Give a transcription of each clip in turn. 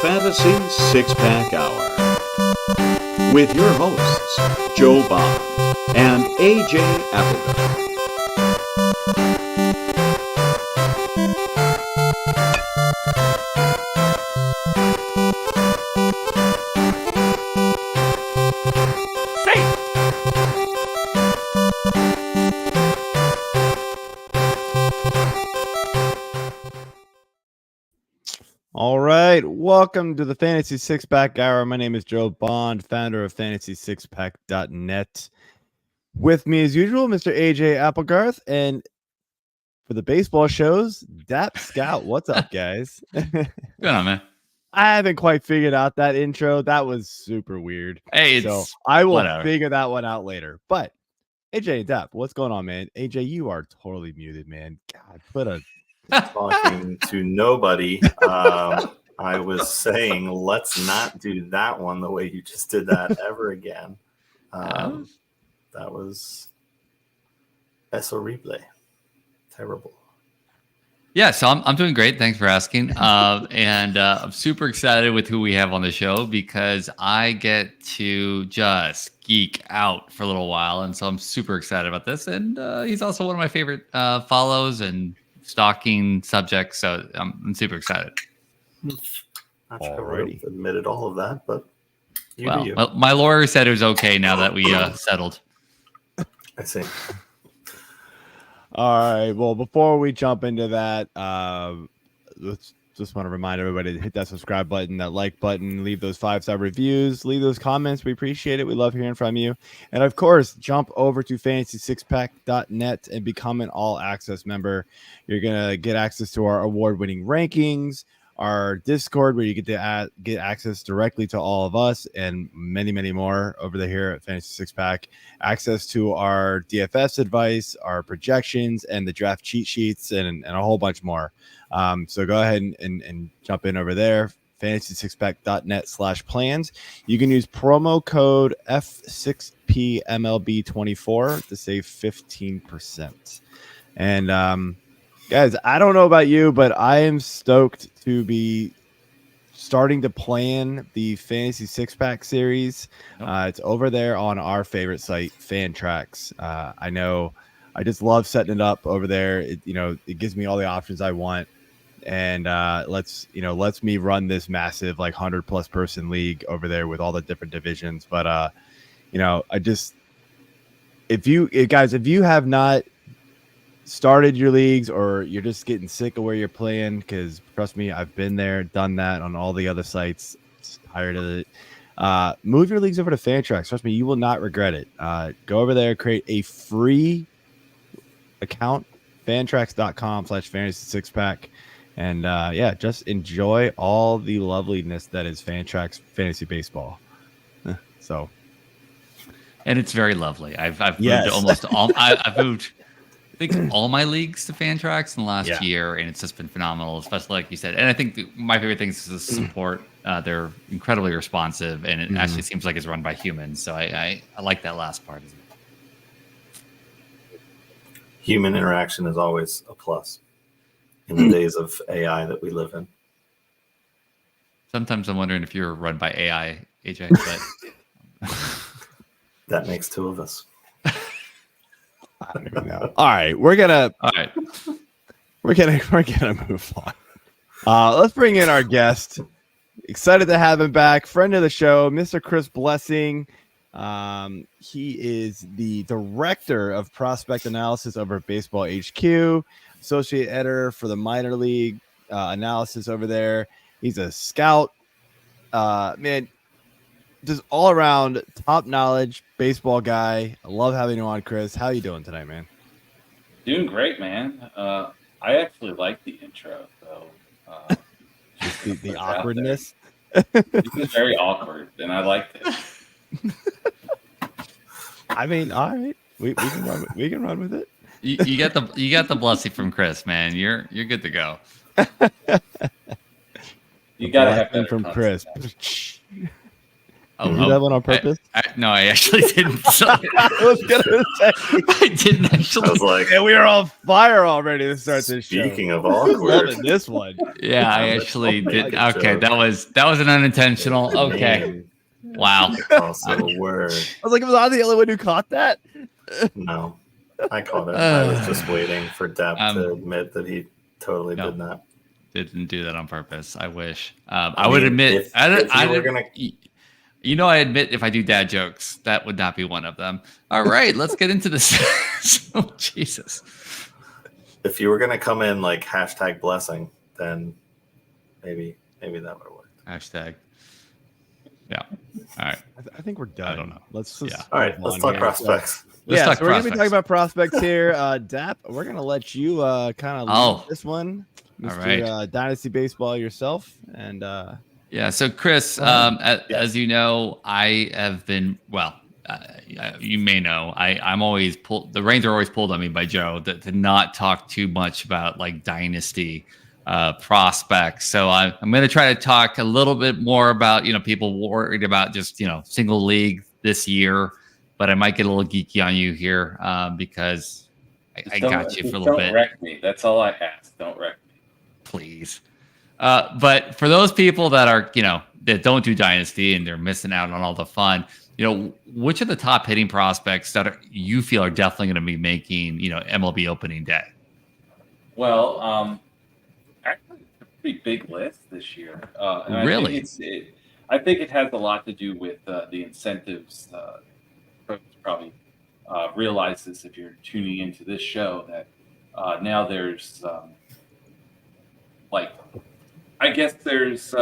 Fantasy Six-Pack Hour with your hosts, Joe Bob and AJ Applegarth. All right, welcome to the Fantasy Six-Pack Hour. My name is Joe Bond, founder of FantasySixPack.net. With me, as usual, Mr. AJ Applegarth, and for the baseball shows, Dap Scout. What's up, guys? Good on, man. I haven't quite figured out that intro. That was super weird. Hey, so I will whatever. figure that one out later. But AJ, Dap, what's going on, man? AJ, you are totally muted, man. God, put a talking to nobody. I was saying, let's not do that one the way you just did that ever again. That was es horrible. Terrible. Yeah, so I'm doing great. Thanks for asking. And I'm super excited with who we have on the show because I get to just geek out for a little while. And so I'm super excited about this. And he's also one of my favorite follows and stalking subjects. So I'm super excited. Not sure I admitted all of that, but you well, do you. My lawyer said it was okay now that we settled. I see. All right. Well, before we jump into that, let's just want to remind everybody to hit that subscribe button, that like button, leave those 5-star reviews, leave those comments. We appreciate it. We love hearing from you. And of course, jump over to FantasySixPack.net and become an all-access member. You're going to get access to our award-winning rankings, our Discord, where you get to get access directly to all of us and many, many more over here at Fantasy Six Pack. Access to our DFS advice, our projections, and the draft cheat sheets, and a whole bunch more. So go ahead and jump in over there. FantasySixPack.net/plans. You can use promo code F6PMLB24 to save 15%. And guys, I don't know about you, but I am stoked to be starting to plan the Fantasy Six-Pack series. It's over there on our favorite site, Fantrax. I know I just love setting it up over there. It gives me all the options I want, and lets me run this massive 100+ person league over there with all the different divisions. But if you have not started your leagues, or you're just getting sick of where you're playing, because trust me, I've been there, done that on all the other sites, tired of it, move your leagues over to Fantrax. Trust me, you will not regret it. Go over there, create a free account, fantrax.com/fantasy sixpack, and just enjoy all the loveliness that is Fantrax fantasy baseball. And it's very lovely. I've moved almost all. I've moved, I think, all my leagues to Fantrax in the last year, and it's just been phenomenal, especially like you said. And I think my favorite thing is the support. They're incredibly responsive, and it actually seems like it's run by humans. So I like that last part. Human interaction is always a plus in the days of AI that we live in. Sometimes I'm wondering if you're run by AI, AJ, but that makes two of us. I don't even know. All right, we're gonna move on. Let's bring in our guest. Excited to have him back, friend of the show, Mr. Chris Blessing. He is the director of prospect analysis over at Baseball HQ, associate editor for the minor league analysis over there. He's a scout, man. Just all around top knowledge baseball guy. I love having you on, Chris. How you doing tonight, man? Doing great, man. I actually like the intro, though. Just the awkwardness. It was very awkward, and I liked it. I mean, all right, we can run with it. You got the blessing from Chris, man. You're good to go. You gotta have that from Chris. Oh, Did you do that one on purpose? No, I actually didn't. So, I was gonna say. I didn't actually. I was like, Yeah, we are on fire already to start this show. speaking of Who's awkward, loving this one? Yeah, I Let's actually not did. make a Okay, joke. that was an unintentional. The Okay, name wow. also a word. I was like, was I the only one who caught that? No, I caught it. I was just waiting for Dap to admit that he totally No. did not. Didn't do that on purpose. I wish. I would mean, admit. if you were gonna- I admit if I do dad jokes, that would not be one of them. All right, let's get into this. Oh, Jesus. If you were gonna come in like #blessing, then maybe that would have worked. Hashtag. Yeah. All right. I think we're done. I don't know. Let's just Yeah. All right, move let's on talk here. prospects. Let's talk So we're gonna be prospects. talking about prospects here. Dap, we're gonna let you kind of lead this one, Mr. All right. Dynasty Baseball yourself, and Yeah. So, Chris, as you know, I have been, you may know, I'm always pulled, the reins are always pulled on me by Joe to not talk too much about like dynasty prospects. So I'm going to try to talk a little bit more about, people worried about just, single league this year, but I might get a little geeky on you here because I got you for a little bit. Don't wreck me. That's all I ask. Don't wreck me. Please. But for those people that are, that don't do dynasty and they're missing out on all the fun, which of the top hitting prospects that you feel are definitely going to be making, MLB opening day? Well, actually, it's a pretty big list this year. And Really? I think it has a lot to do with the incentives. Folks probably realize this if you're tuning into this show that now there's I guess there's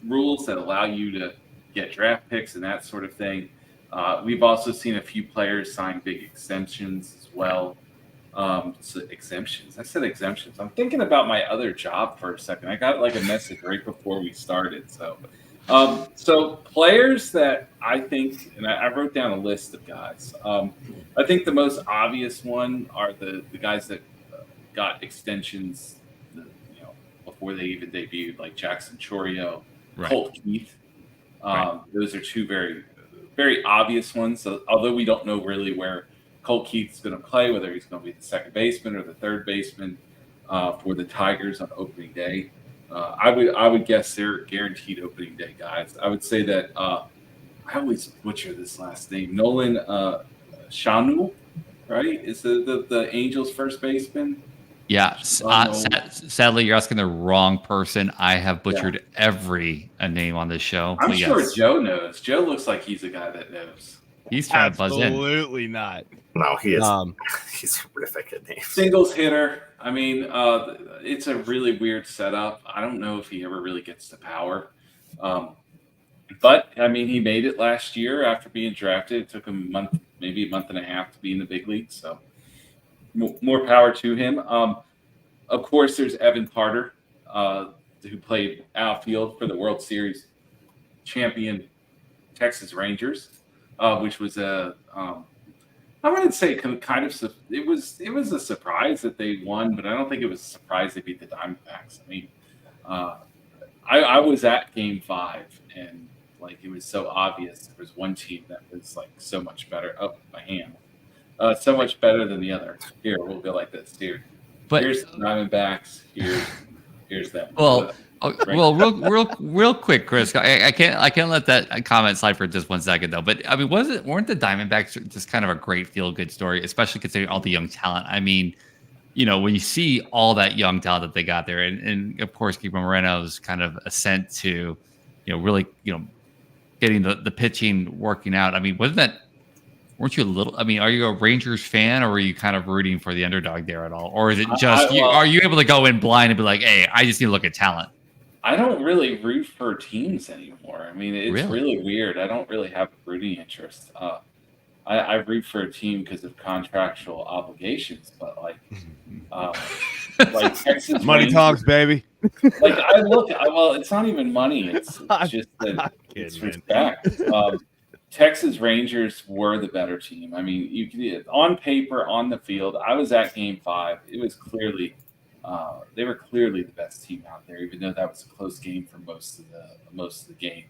rules that allow you to get draft picks and that sort of thing. We've also seen a few players sign big extensions as well. So exemptions. I said exemptions. I'm thinking about my other job for a second. I got like a message right before we started. So players that I think, and I wrote down a list of guys. I think the most obvious one are the guys that got extensions, before they even debuted, like Jackson Chourio, Right. Colt Keith. Those are two very, very obvious ones. So, although we don't know really where Colt Keith's going to play, whether he's going to be the second baseman or the third baseman for the Tigers on opening day. I would guess they're guaranteed opening day guys. I would say that I always butcher this last name. Nolan Shanu, right? Is the Angels first baseman? Yeah. Sadly, you're asking the wrong person. I have butchered every name on this show. I'm but sure yes, Joe knows. Joe looks like he's a guy that knows. he's trying to buzz in. absolutely not. No, he is. He's horrific at names. Singles hitter. I mean, it's a really weird setup. I don't know if he ever really gets to power. But, I mean, he made it last year after being drafted. It took him maybe a month and a half to be in the big leagues. So more power to him. Of course, there's Evan Carter, who played outfield for the World Series champion Texas Rangers, which was I wouldn't say kind of. It was a surprise that they won, but I don't think it was a surprise they beat the Diamondbacks. I mean, I was at Game 5, and like it was so obvious. There was one team that was like so much better. Oh, my hand, so much better than the other. Here, we'll go like this. Here's the Diamondbacks. Here's them. Real quick, Chris. I can't let that comment slide for just 1 second though. But I mean, weren't the Diamondbacks just kind of a great feel-good story, especially considering all the young talent? I mean, when you see all that young talent that they got there, and of course, Keeper Moreno's kind of ascent to, really, getting the pitching working out. I mean, weren't you a little? I mean, are you a Rangers fan, or were you kind of rooting for the underdog there at all, or is it just are you able to go in blind and be like, hey, I just need to look at talent? I don't really root for teams anymore. I mean, it's really weird. I don't really have a rooting interest. I root for a team because of contractual obligations, but like Texas Money Rangers, talks, baby. Like well, it's not even money. It's just that it's respect. Texas Rangers were the better team. I mean, you could on paper, on the field. I was at Game 5. It was clearly. They were clearly the best team out there, even though that was a close game for most of the game.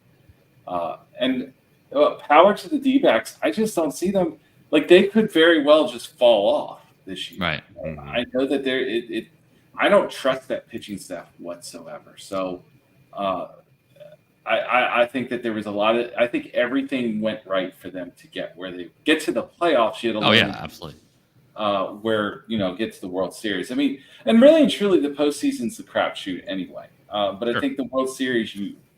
And Power to the D-backs. I just don't see them. Like, they could very well just fall off this year. Right. I know that I don't trust that pitching staff whatsoever. So I think that there was I think everything went right for them to get where they get to the playoffs. Yet alone, Oh yeah, absolutely. Where get to the World Series. I mean, and really and truly, the postseason's the crapshoot anyway. But I think the World Series,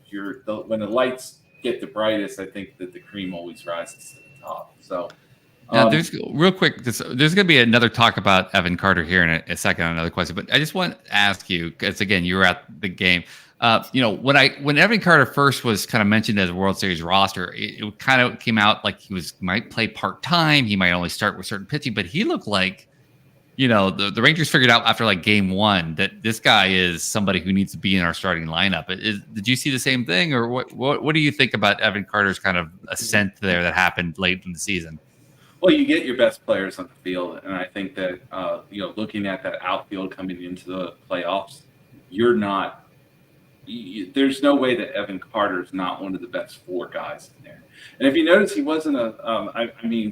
when the lights get the brightest, I think that the cream always rises to the top. So. Now, there's real quick. There's going to be another talk about Evan Carter here in a second on another question, but I just want to ask you, because again, you were at the game. When Evan Carter first was kind of mentioned as a World Series roster, it kind of came out like might play part time. He might only start with certain pitching, but he looked like, the Rangers figured out after like game one that this guy is somebody who needs to be in our starting lineup. Did you see the same thing, or what do you think about Evan Carter's kind of ascent there that happened late in the season? Well, you get your best players on the field, and I think that looking at that outfield coming into the playoffs, there's no way that Evan Carter is not one of the best 4 guys in there. And if you notice, he wasn't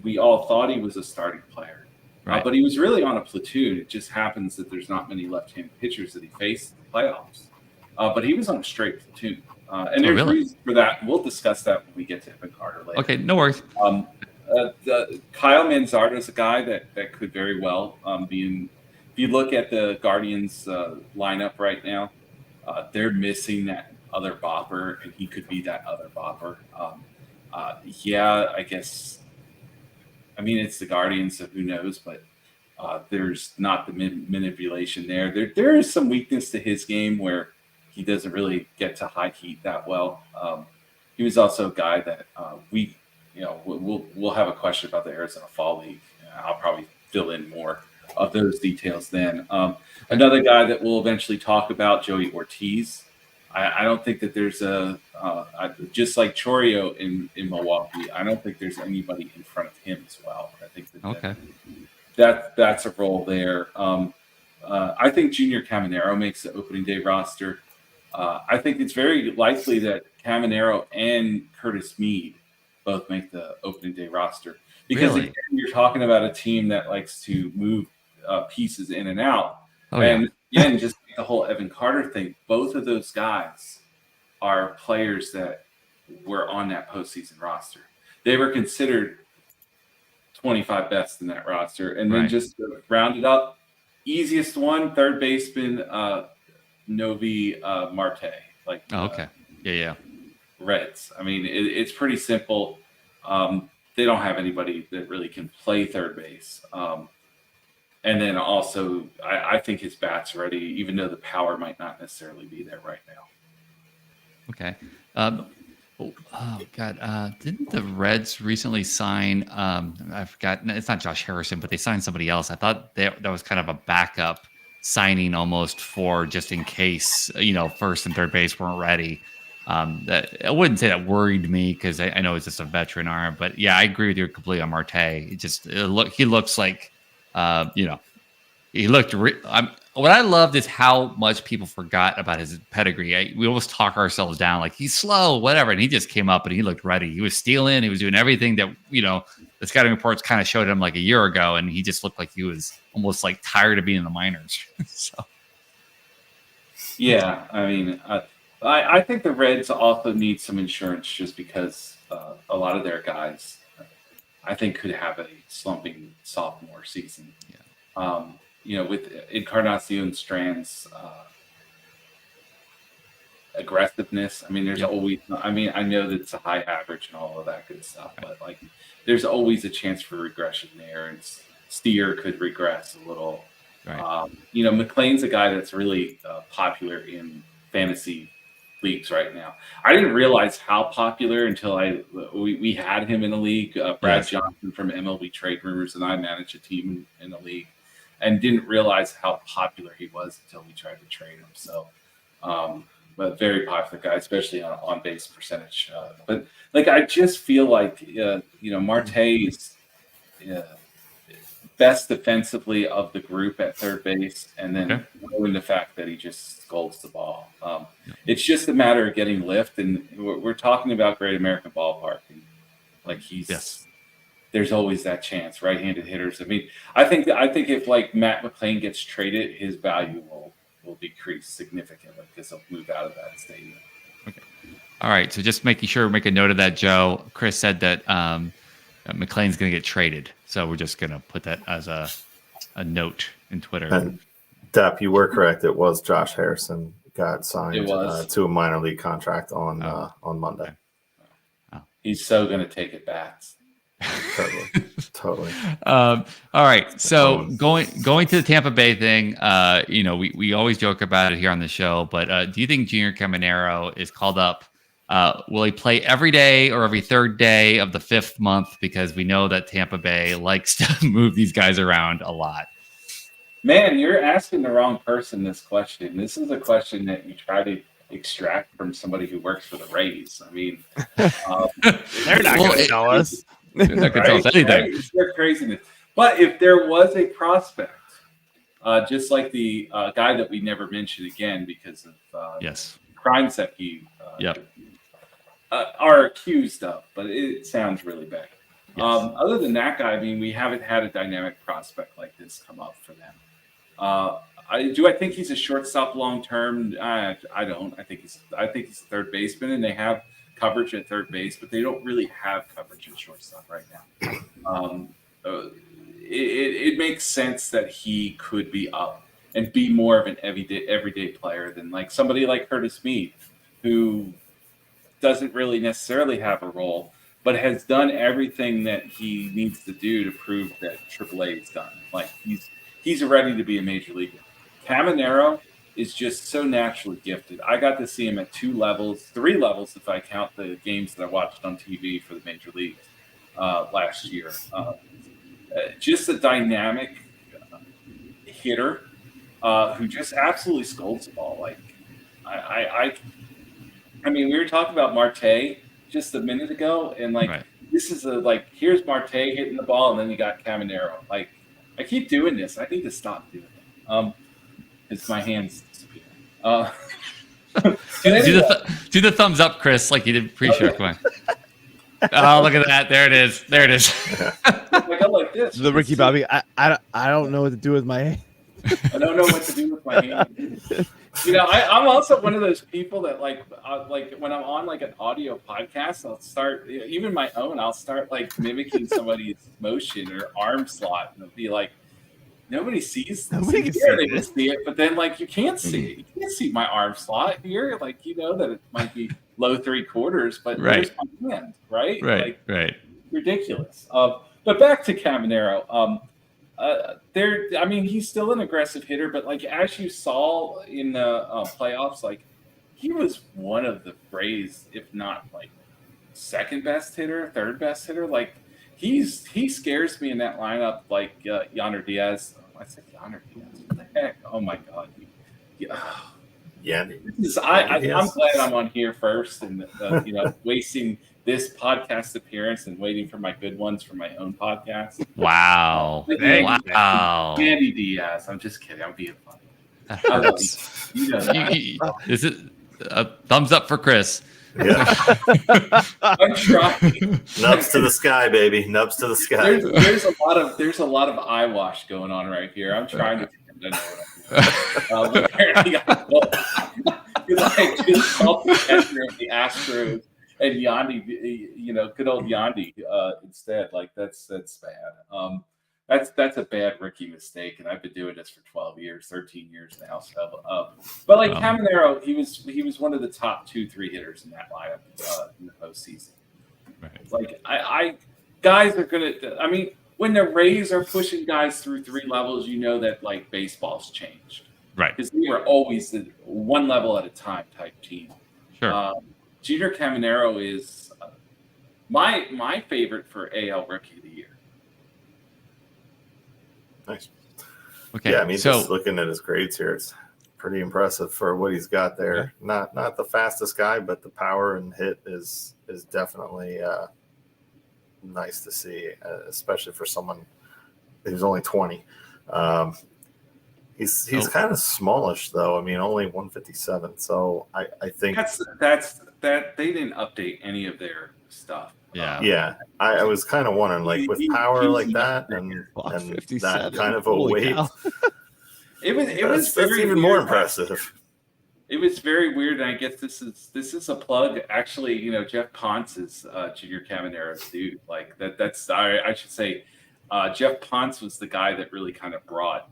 we all thought he was a starting player, right. But he was really on a platoon. It just happens that there's not many left-handed pitchers that he faced in the playoffs, but he was on a straight platoon. And there's reasons for that. We'll discuss that when we get to Evan Carter later. Okay, no worries. Kyle Manzardo is a guy that could very well be in. If you look at the Guardians lineup right now, they're missing that other bopper, and he could be that other bopper. I guess. I mean, it's the Guardians, so who knows? But there's not the manipulation there. There is some weakness to his game where he doesn't really get to high heat that well. He was also a guy that we'll have a question about the Arizona Fall League. I'll probably fill in more of those details then. Another guy that we'll eventually talk about, Joey Ortiz. I don't think that there's just like Chourio in Milwaukee. I don't think there's anybody in front of him as well. I think that's a role there. I think Junior Caminero makes the opening day roster. I think it's very likely that Caminero and Curtis Mead both make the opening day roster, because again, you're talking about a team that likes to move pieces in and out. And again, just the whole Evan Carter thing, both of those guys are players that were on that postseason roster. They were considered 25 best in that roster. And then just to round it up, easiest one, third baseman, Novi Marte. Reds. I mean, it's pretty simple. They don't have anybody that really can play third base. And then also, I think his bat's ready, even though the power might not necessarily be there right now. Okay. Didn't the Reds recently sign? I forgot. It's not Josh Harrison, but they signed somebody else. I thought that was kind of a backup signing almost for just in case, first and third base weren't ready. That I wouldn't say that worried me, because I know it's just a veteran arm, but yeah, I agree with you completely on Marte. He looks like, he looked. What I loved is how much people forgot about his pedigree. We almost talk ourselves down, like he's slow, whatever, and he just came up and he looked ready. He was stealing. He was doing everything that the scouting reports kind of showed him like a year ago, and he just looked like he was almost like tired of being in the minors. So, yeah, I mean. I think the Reds also need some insurance, just because a lot of their guys, I think, could have a slumping sophomore season. Yeah. With Encarnacion Strand's aggressiveness. I mean, there's always. I mean, I know that it's a high average and all of that good stuff, but there's always a chance for regression there, and Steer could regress a little. Right. McLean's a guy that's really popular in fantasy leagues right now. I didn't realize how popular until we had him in the league. Brad Johnson from MLB Trade Rumors and I managed a team in the league, and didn't realize how popular he was until we tried to trade him. So, but very popular guy, especially on base percentage. But I just feel like Marte is best defensively of the group at third base, and then knowing the fact that he just scolds the ball. It's just a matter of getting lift, and we're talking about Great American Ballpark. And Like he's Yes. There's always that chance. Right-handed hitters. I mean, I think if like Matt McLain gets traded, his value will decrease significantly because he'll move out of that stadium. Okay. All right. So just making sure, make a note of that, Joe. Chris said that McLean's going to get traded. So we're just going to put that as a note in Twitter. And Dap, you were correct. It was Josh Harrison got signed It was. to a minor league contract on Monday. He's so going to take it back. Totally. All right. So going to the Tampa Bay thing, we always joke about it here on the show, but do you think Junior Caminero is called up? Will he play every day or every third day of the 5th month? Because we know that Tampa Bay likes to move these guys around a lot. Man, you're asking the wrong person this question. This is a question that you try to extract from somebody who works for the Rays. I mean, They're not going to tell us. They're not going to tell us anything. Right? It's their craziness. But if there was a prospect, just like the guy that we never mentioned again because of Yes, crimes that he Yep. are accused of, but it sounds really bad. Yes. Other than that guy, I mean, we haven't had a dynamic prospect like this come up for them. I think he's a shortstop long term. I don't. I think he's a third baseman, and they have coverage at third base, but they don't really have coverage at shortstop right now. It makes sense that he could be up and be more of an everyday player than like somebody like Curtis Mead, who doesn't really necessarily have a role, but has done everything that he needs to do to prove that AAA is done. Like he's ready to be a major leaguer. Caminero is just so naturally gifted. I got to see him at 3 levels if I count the games that I watched on TV for the major leagues last year. Just a dynamic hitter who just absolutely scolds the ball. Like I mean, we were talking about Marte just a minute ago, and like Right. this is here's Marte hitting the ball, and then you got Caminero. Like I keep doing this. I need to stop doing it. It's my hands disappear. Do the thumbs up, Chris, like you did pre-show. Come on. Oh, look at that. There it is. Like I'm like this. The Ricky Bobby. I don't know what to do with my hand. I don't know what to do with my hand. I'm also one of those people that like when I'm on like an audio podcast, I'll start even my own. I'll start like mimicking somebody's motion or arm slot, and it'll be like nobody sees this. Nobody can Here, see they can this. see it, but then like you can't see it. You can't see my arm slot here. Like that it might be low 3/4, but Right. there's my hand, right? Right. Like, Right. ridiculous. But back to Caminero. He's still an aggressive hitter, but like as you saw in the playoffs, like he was one of the Rays, if not like second best hitter, third best hitter. Like he scares me in that lineup, like Yonder Diaz. I said Yonder Diaz. What the heck? Oh my god. I'm glad I'm on here first, and wasting this podcast appearance and waiting for my good ones for my own podcast. Wow. Wow. Andy Diaz. I'm just kidding. I'm being funny. That I love hurts. you. You know that. Is it a thumbs up for Chris? Yeah. I'm trying. Nubs to the sky, baby. Nubs to the sky. There's a lot of eye wash going on right here. I'm trying to know what I'm doing. Apparently because I just called the catcher of the Astros and Yandy, good old Yandy instead. Like that's bad. That's a bad rookie mistake, and I've been doing this for 12 years, 13 years now. So, but like Caminero, he was one of the top 2-3 hitters in that lineup in the postseason. Right. Like guys are gonna. I mean, when the Rays are pushing guys through 3 levels, you know that like baseball's changed, Right. because we were always the one level at a time type team. Sure. Junior Caminero is my favorite for AL Rookie of the Year. Nice. Okay. Yeah, I mean, so just looking at his grades here, it's pretty impressive for what he's got there. Yeah. Not the fastest guy, but the power and hit is definitely nice to see, especially for someone who's only 20. He's kind of smallish though. I mean, only 157. So I think That's they didn't update any of their stuff. Yeah, I was kind of wondering, like, with power like that and that kind of a weight, that's even more impressive. It was very weird, and I guess this is a plug. Actually, Jeff Ponce is Junior Caminero's dude. Like that's I should say, Jeff Ponce was the guy that really kind of brought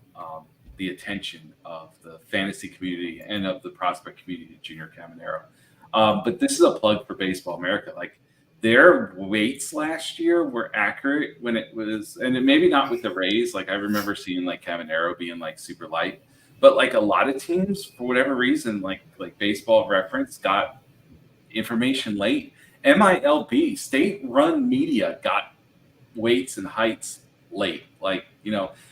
the attention of the fantasy community and of the prospect community to Junior Caminero. But this is a plug for Baseball America. Like, their weights last year were accurate when it was, and it maybe not with the Rays. Like, I remember seeing like Caminero being like super light, but like a lot of teams, for whatever reason, like Baseball Reference got information late. MILB, state-run media, got weights and heights late. Like,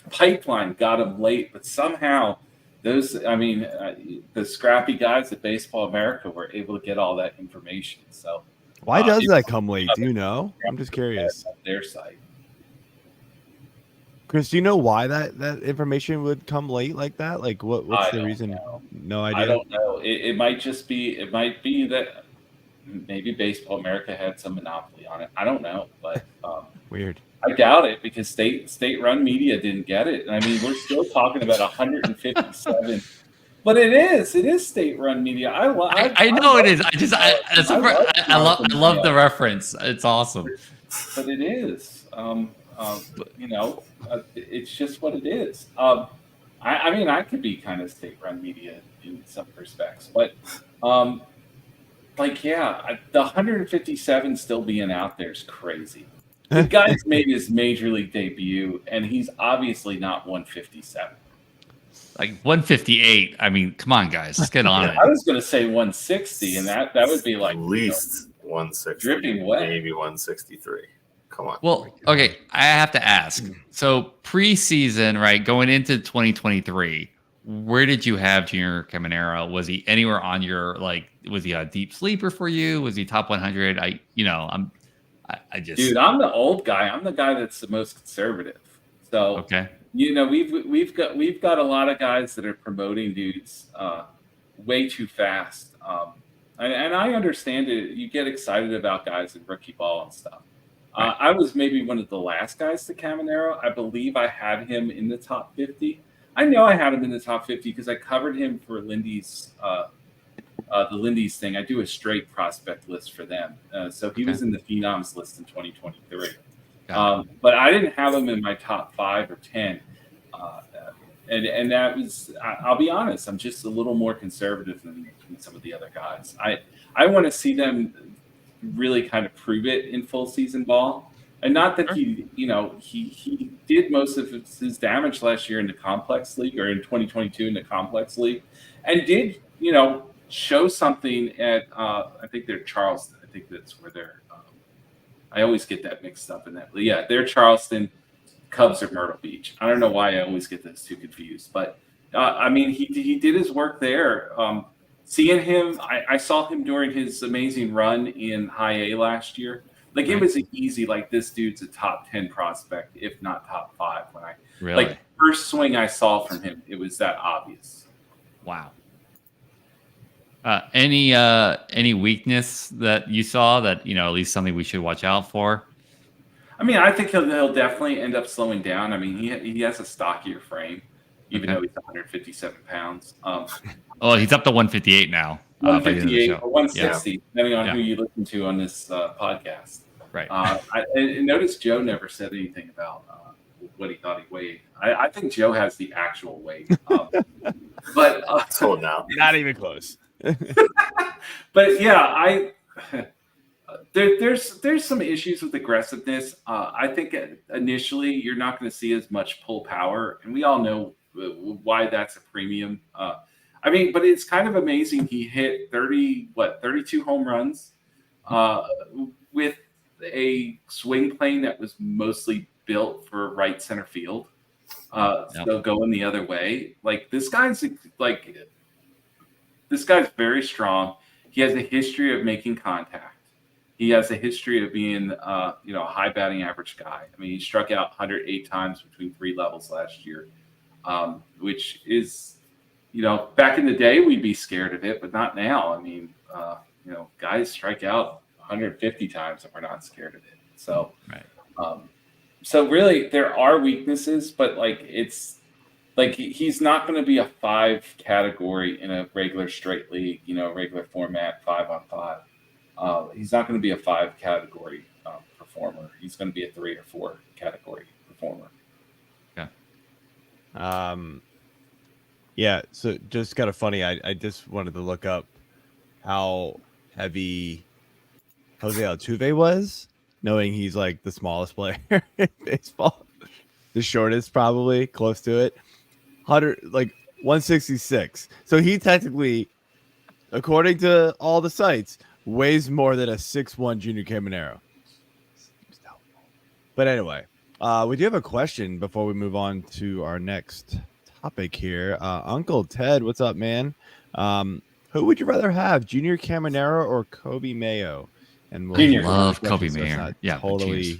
Pipeline got them late, but somehow those, the scrappy guys at Baseball America were able to get all that information. So why does that come late? Do you know? I'm just curious. Their site. Chris, do you know why that information would come late like that? Like, what's the reason? Know. No idea. I don't know. It might be that maybe Baseball America had some monopoly on it. I don't know, but weird. I doubt it, because state-run media didn't get it. I mean, we're still talking about 157. But it is state-run media. I know it is. I love the reference. It's awesome. But it is. It's just what it is. I could be kind of state-run media in some respects, but the 157 still being out there is crazy. The guy's made his major league debut, and he's obviously not 157. Like 158. I mean, come on, guys, let's get on it. I was going to say 160, and that would be like at least 160, dripping wet, maybe 163. Come on. Well, okay, I have to ask. So preseason, right, going into 2023, where did you have Junior Caminero? Was he anywhere on your, was he a deep sleeper for you? Was he top 100? Dude, I'm the old guy. I'm the guy that's the most conservative. So okay. We've got a lot of guys that are promoting dudes way too fast. And I understand it. You get excited about guys in rookie ball and stuff. Right. I was maybe one of the last guys to Caminero. I believe I had him in the top 50. I know I had him in the top 50 because I covered him for Lindy's the Lindy's thing. I do a straight prospect list for them. So he was in the Phenoms list in 2023. But I didn't have him in my top 5 or 10. And that was, I'll be honest, I'm just a little more conservative than some of the other guys. I want to see them really kind of prove it in full season ball. And not that he did most of his damage last year in the complex league, or in 2022 in the complex league, and did, show something at, I think they're Charleston. I think that's where they're, I always get that mixed up in that. Yeah, they're Charleston. Cubs are Myrtle Beach. I don't know why I always get those two confused, but he did his work there. Seeing him, I saw him during his amazing run in High A last year. Like, it was easy. Like, this dude's a top 10 prospect, if not top 5. When I first swing I saw from him, it was that obvious. Wow. Any weakness that you saw that, at least something we should watch out for? I mean, I think he'll definitely end up slowing down. I mean, he has a stockier frame, even though he's 157 pounds. He's up to 158 now. 158 or 160, depending on who you listen to on this podcast. Right. And notice Joe never said anything about what he thought he weighed. I think Joe has the actual weight. But so now, not even close. But yeah, there's some issues with aggressiveness. I think initially you're not going to see as much pull power, and we all know why that's a premium. But it's kind of amazing. He hit 32 home runs with a swing plane that was mostly built for right center field. So going the other way, this guy's very strong. He has a history of making contact. He has a history of being, a high batting average guy. I mean, he struck out 108 times between 3 levels last year, which is, back in the day we'd be scared of it, but not now. I mean, guys strike out 150 times and we're not scared of it. So, Right. So really there are weaknesses, but like it's like he's not going to be a 5 category in a regular straight league, regular format 5-on-5. He's not going to be a 5 category performer. He's going to be a 3 or 4 category performer. Yeah. So just kind of funny. I just wanted to look up how heavy Jose Altuve was, knowing he's like the smallest player in baseball, the shortest probably, close to it, 166. So he technically, according to all the sites, weighs more than a 6'1" Junior Caminero. But anyway, we do have a question before we move on to our next topic here. Uncle Ted, what's up, man? Who would you rather have, Junior Caminero or Kobe Mayo? And we'll Junior. Love question, Kobe so it's Mayer. not Yeah, but totally. geez.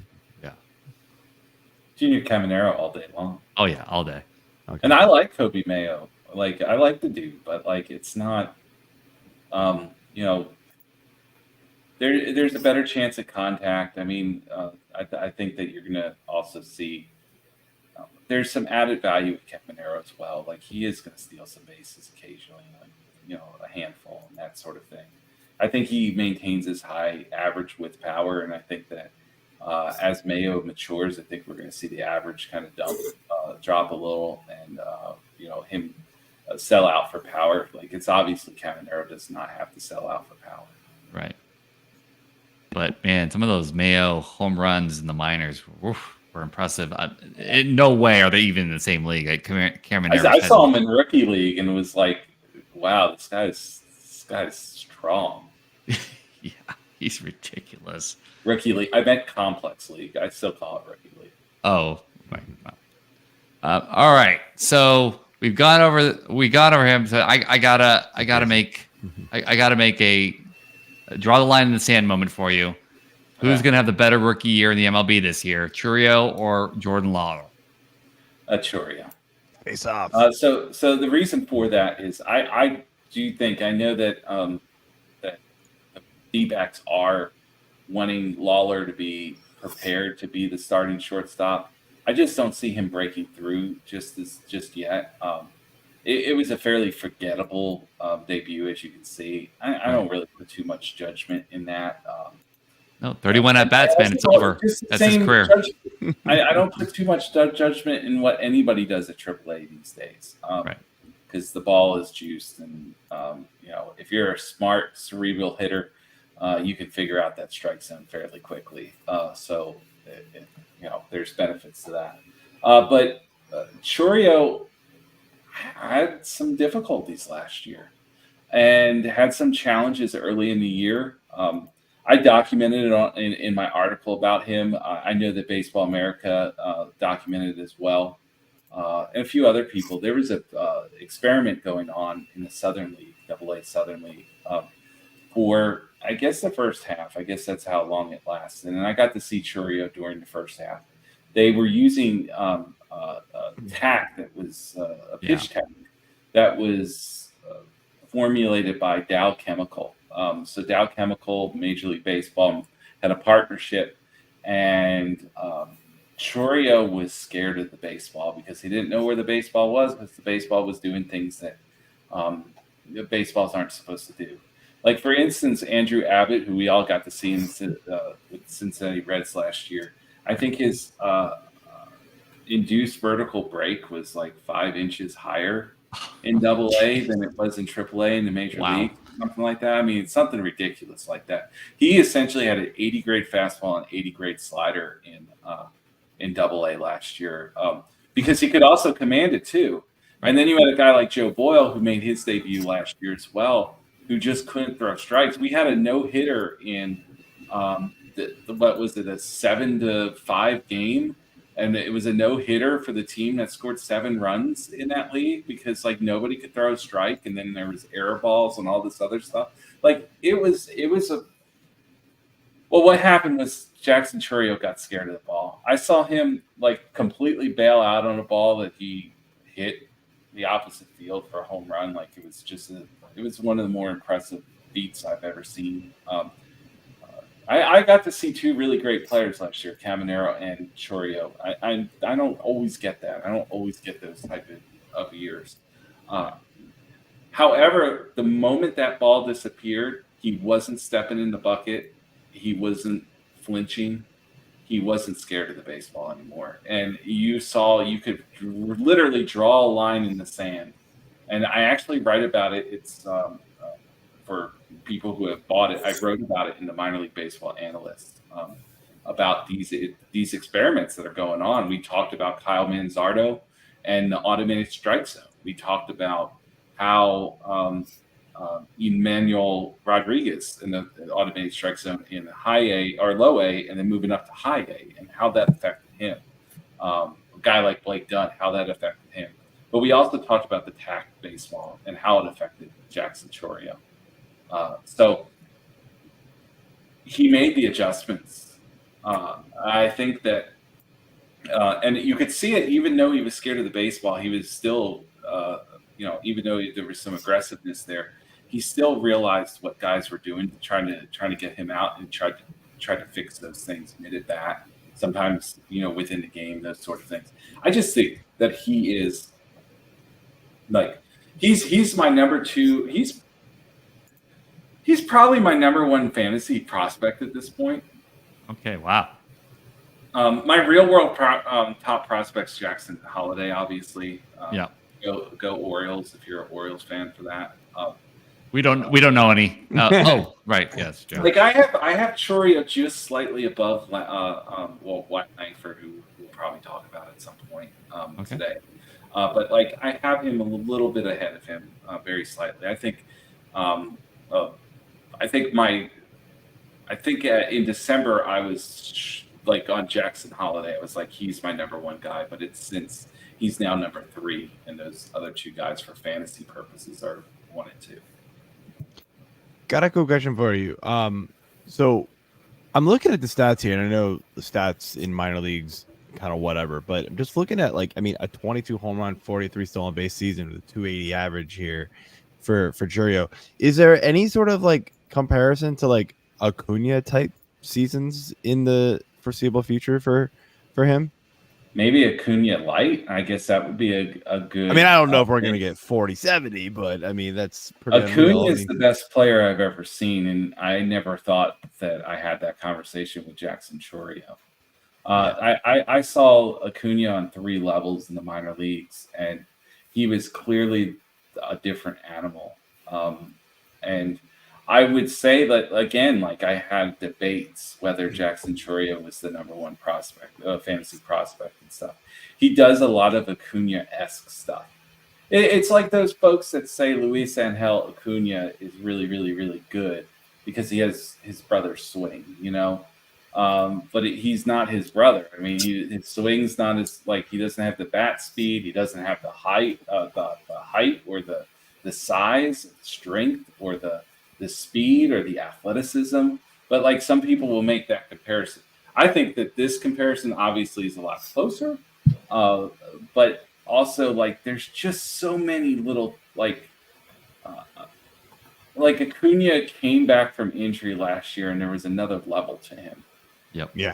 Junior Caminero all day long. Oh yeah, all day. Okay. And I like Kobe Mayo. Like I like the dude, but like it's not there's a better chance of contact. I mean, I think that you're gonna also see there's some added value with Caminero as well. Like he is gonna steal some bases occasionally, like a handful and that sort of thing. I think he maintains his high average with power, and I think that as Mayo matures, I think we're going to see the average kind of drop a little, and him sell out for power. Like it's obviously Caminero does not have to sell out for power. Right. But man, some of those Mayo home runs in the minors were impressive. In no way are they even in the same league. Like Caminero. I saw him in rookie league and was like, wow, this guy's strong. Yeah, he's ridiculous. Rookie league. I meant complex league. I still call it rookie league. Oh, right. All right. So we got over him. So I gotta make a draw the line in the sand moment for you. Who's gonna have the better rookie year in the MLB this year, Chourio or Jordan Lawlar? Chourio. Face off. So the reason for that is I do think I know that that the D-backs are wanting Lawlar to be prepared to be the starting shortstop. I just don't see him breaking through just yet. It was a fairly forgettable debut, as you can see. I don't really put too much judgment in that. No, 31 at bats, man. It's over. That's his career. I don't put too much judgment in what anybody does at AAA these days. Right. Because the ball is juiced, and if you're a smart cerebral hitter, you can figure out that strike zone fairly quickly. There's benefits to that. But Chourio had some difficulties last year and had some challenges early in the year. I documented it in my article about him. I know that Baseball America documented it as well. And a few other people. There was a experiment going on in the Southern League, AA Southern League, for I guess the first half. I guess that's how long it lasted. And I got to see Chourio during the first half. They were using tack that was a pitch tack that was formulated by Dow Chemical. So Dow Chemical, Major League Baseball, had a partnership, and Chourio was scared of the baseball because he didn't know where the baseball was, because the baseball was doing things that baseballs aren't supposed to do. Like, for instance, Andrew Abbott, who we all got to see with Cincinnati Reds last year, I think his induced vertical break was like 5 inches higher in AA than it was in AAA in the Major League, something like that. I mean, it's something ridiculous like that. He essentially had an 80 grade fastball and 80 grade slider in AA last year, because he could also command it too. And then you had a guy like Joe Boyle, who made his debut last year as well, who just couldn't throw strikes. We had a no-hitter in what was it, a 7-5 game, and it was a no-hitter for the team that scored 7 runs in that league because like nobody could throw a strike, and then there was air balls and all this other stuff. Like it was what happened was Jackson Chourio got scared of the ball. I saw him like completely bail out on a ball that he hit the opposite field for a home run. Like it was one of the more impressive beats I've ever seen. I got to see two really great players last year, Caminero and Chourio. I don't always get that. I don't always get those type of years. Uh, However, the moment that ball disappeared, he wasn't stepping in the bucket. He wasn't flinching. He wasn't scared of the baseball anymore. And you could literally draw a line in the sand. And I actually write about it. It's for people who have bought it. I wrote about it in the Minor League Baseball Analyst about these experiments that are going on. We talked about Kyle Manzardo and the automated strike zone. We talked about how Emmanuel Rodriguez in the automated strike zone in high A or low A, and then moving up to high A, and how that affected him. A guy like Blake Dunn, how that affected him. But we also talked about the tact baseball and how it affected Jackson Chourio. So he made the adjustments. I think that, and you could see it, even though he was scared of the baseball, he was still, even though there was some aggressiveness there, he still realized what guys were doing, trying to get him out, and tried to fix those things mid at bat. Sometimes, within the game, those sort of things. I just think that he is he's my number two. He's probably my number one fantasy prospect at this point. Okay, wow. My real world top prospects, Jackson Holliday, obviously. Yeah. Go Orioles if you're an Orioles fan for that. We don't know any. Oh, right. Yes. Joe. I have Chourio just slightly above Wyatt Langford, who we'll probably talk about at some point today. But I have him a little bit ahead of him, very slightly. I think in December I was on Jackson Holliday. I was like, he's my number one guy, but it's since he's now number 3, and those other 2 guys for fantasy purposes are 1 and 2. Got a cool question for you. So I'm looking at the stats here, and I know the stats in minor leagues kind of whatever, but I'm just looking at a 22 home run, 43 stolen base season with a 280 average here for Chourio. Is there any sort of comparison to Acuna type seasons in the foreseeable future for him? Maybe Acuna light. I guess that would be a good. I mean, I don't know if we're going to get 40-70, but that's pretty. Acuna is the best player I've ever seen, and I never thought that I had that conversation with Jackson Chourio. I saw Acuna on 3 levels in the minor leagues, and he was clearly a different animal. And I would say that, again, I had debates whether Jackson Chourio was the number 1 prospect, fantasy prospect and stuff. He does a lot of Acuna-esque stuff. It's like those folks that say Luis Angel Acuna is really, really, really good because he has his brother's swing, but he's not his brother. I mean, his swing's not as he doesn't have the bat speed. He doesn't have the height, the height or the size, strength, or the speed or the athleticism. But some people will make that comparison. I think that this comparison obviously is a lot closer, but also there's just so many little Acuna came back from injury last year, and there was another level to him. Yep. Yeah.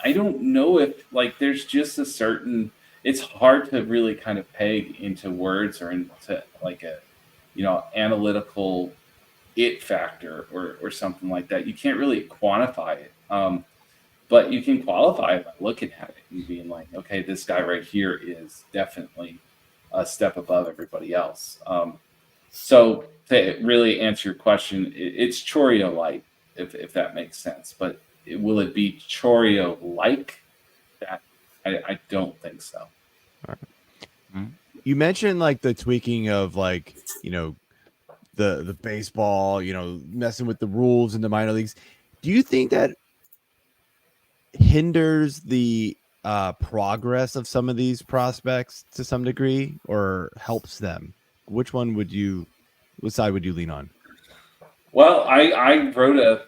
I don't know if there's just a certain. It's hard to really kind of peg into words or into a analytical it factor or something like that. You can't really quantify it, but you can qualify it by looking at it and being like, okay, this guy right here is definitely a step above everybody else. So to really answer your question, it's Chourio light, if that makes sense. But will it be Chourio like that? I don't think so. All right. Mm-hmm. You mentioned the tweaking of the baseball, messing with the rules in the minor leagues. Do you think that hinders the progress of some of these prospects to some degree, or helps them? Which side would you lean on? Well, I wrote a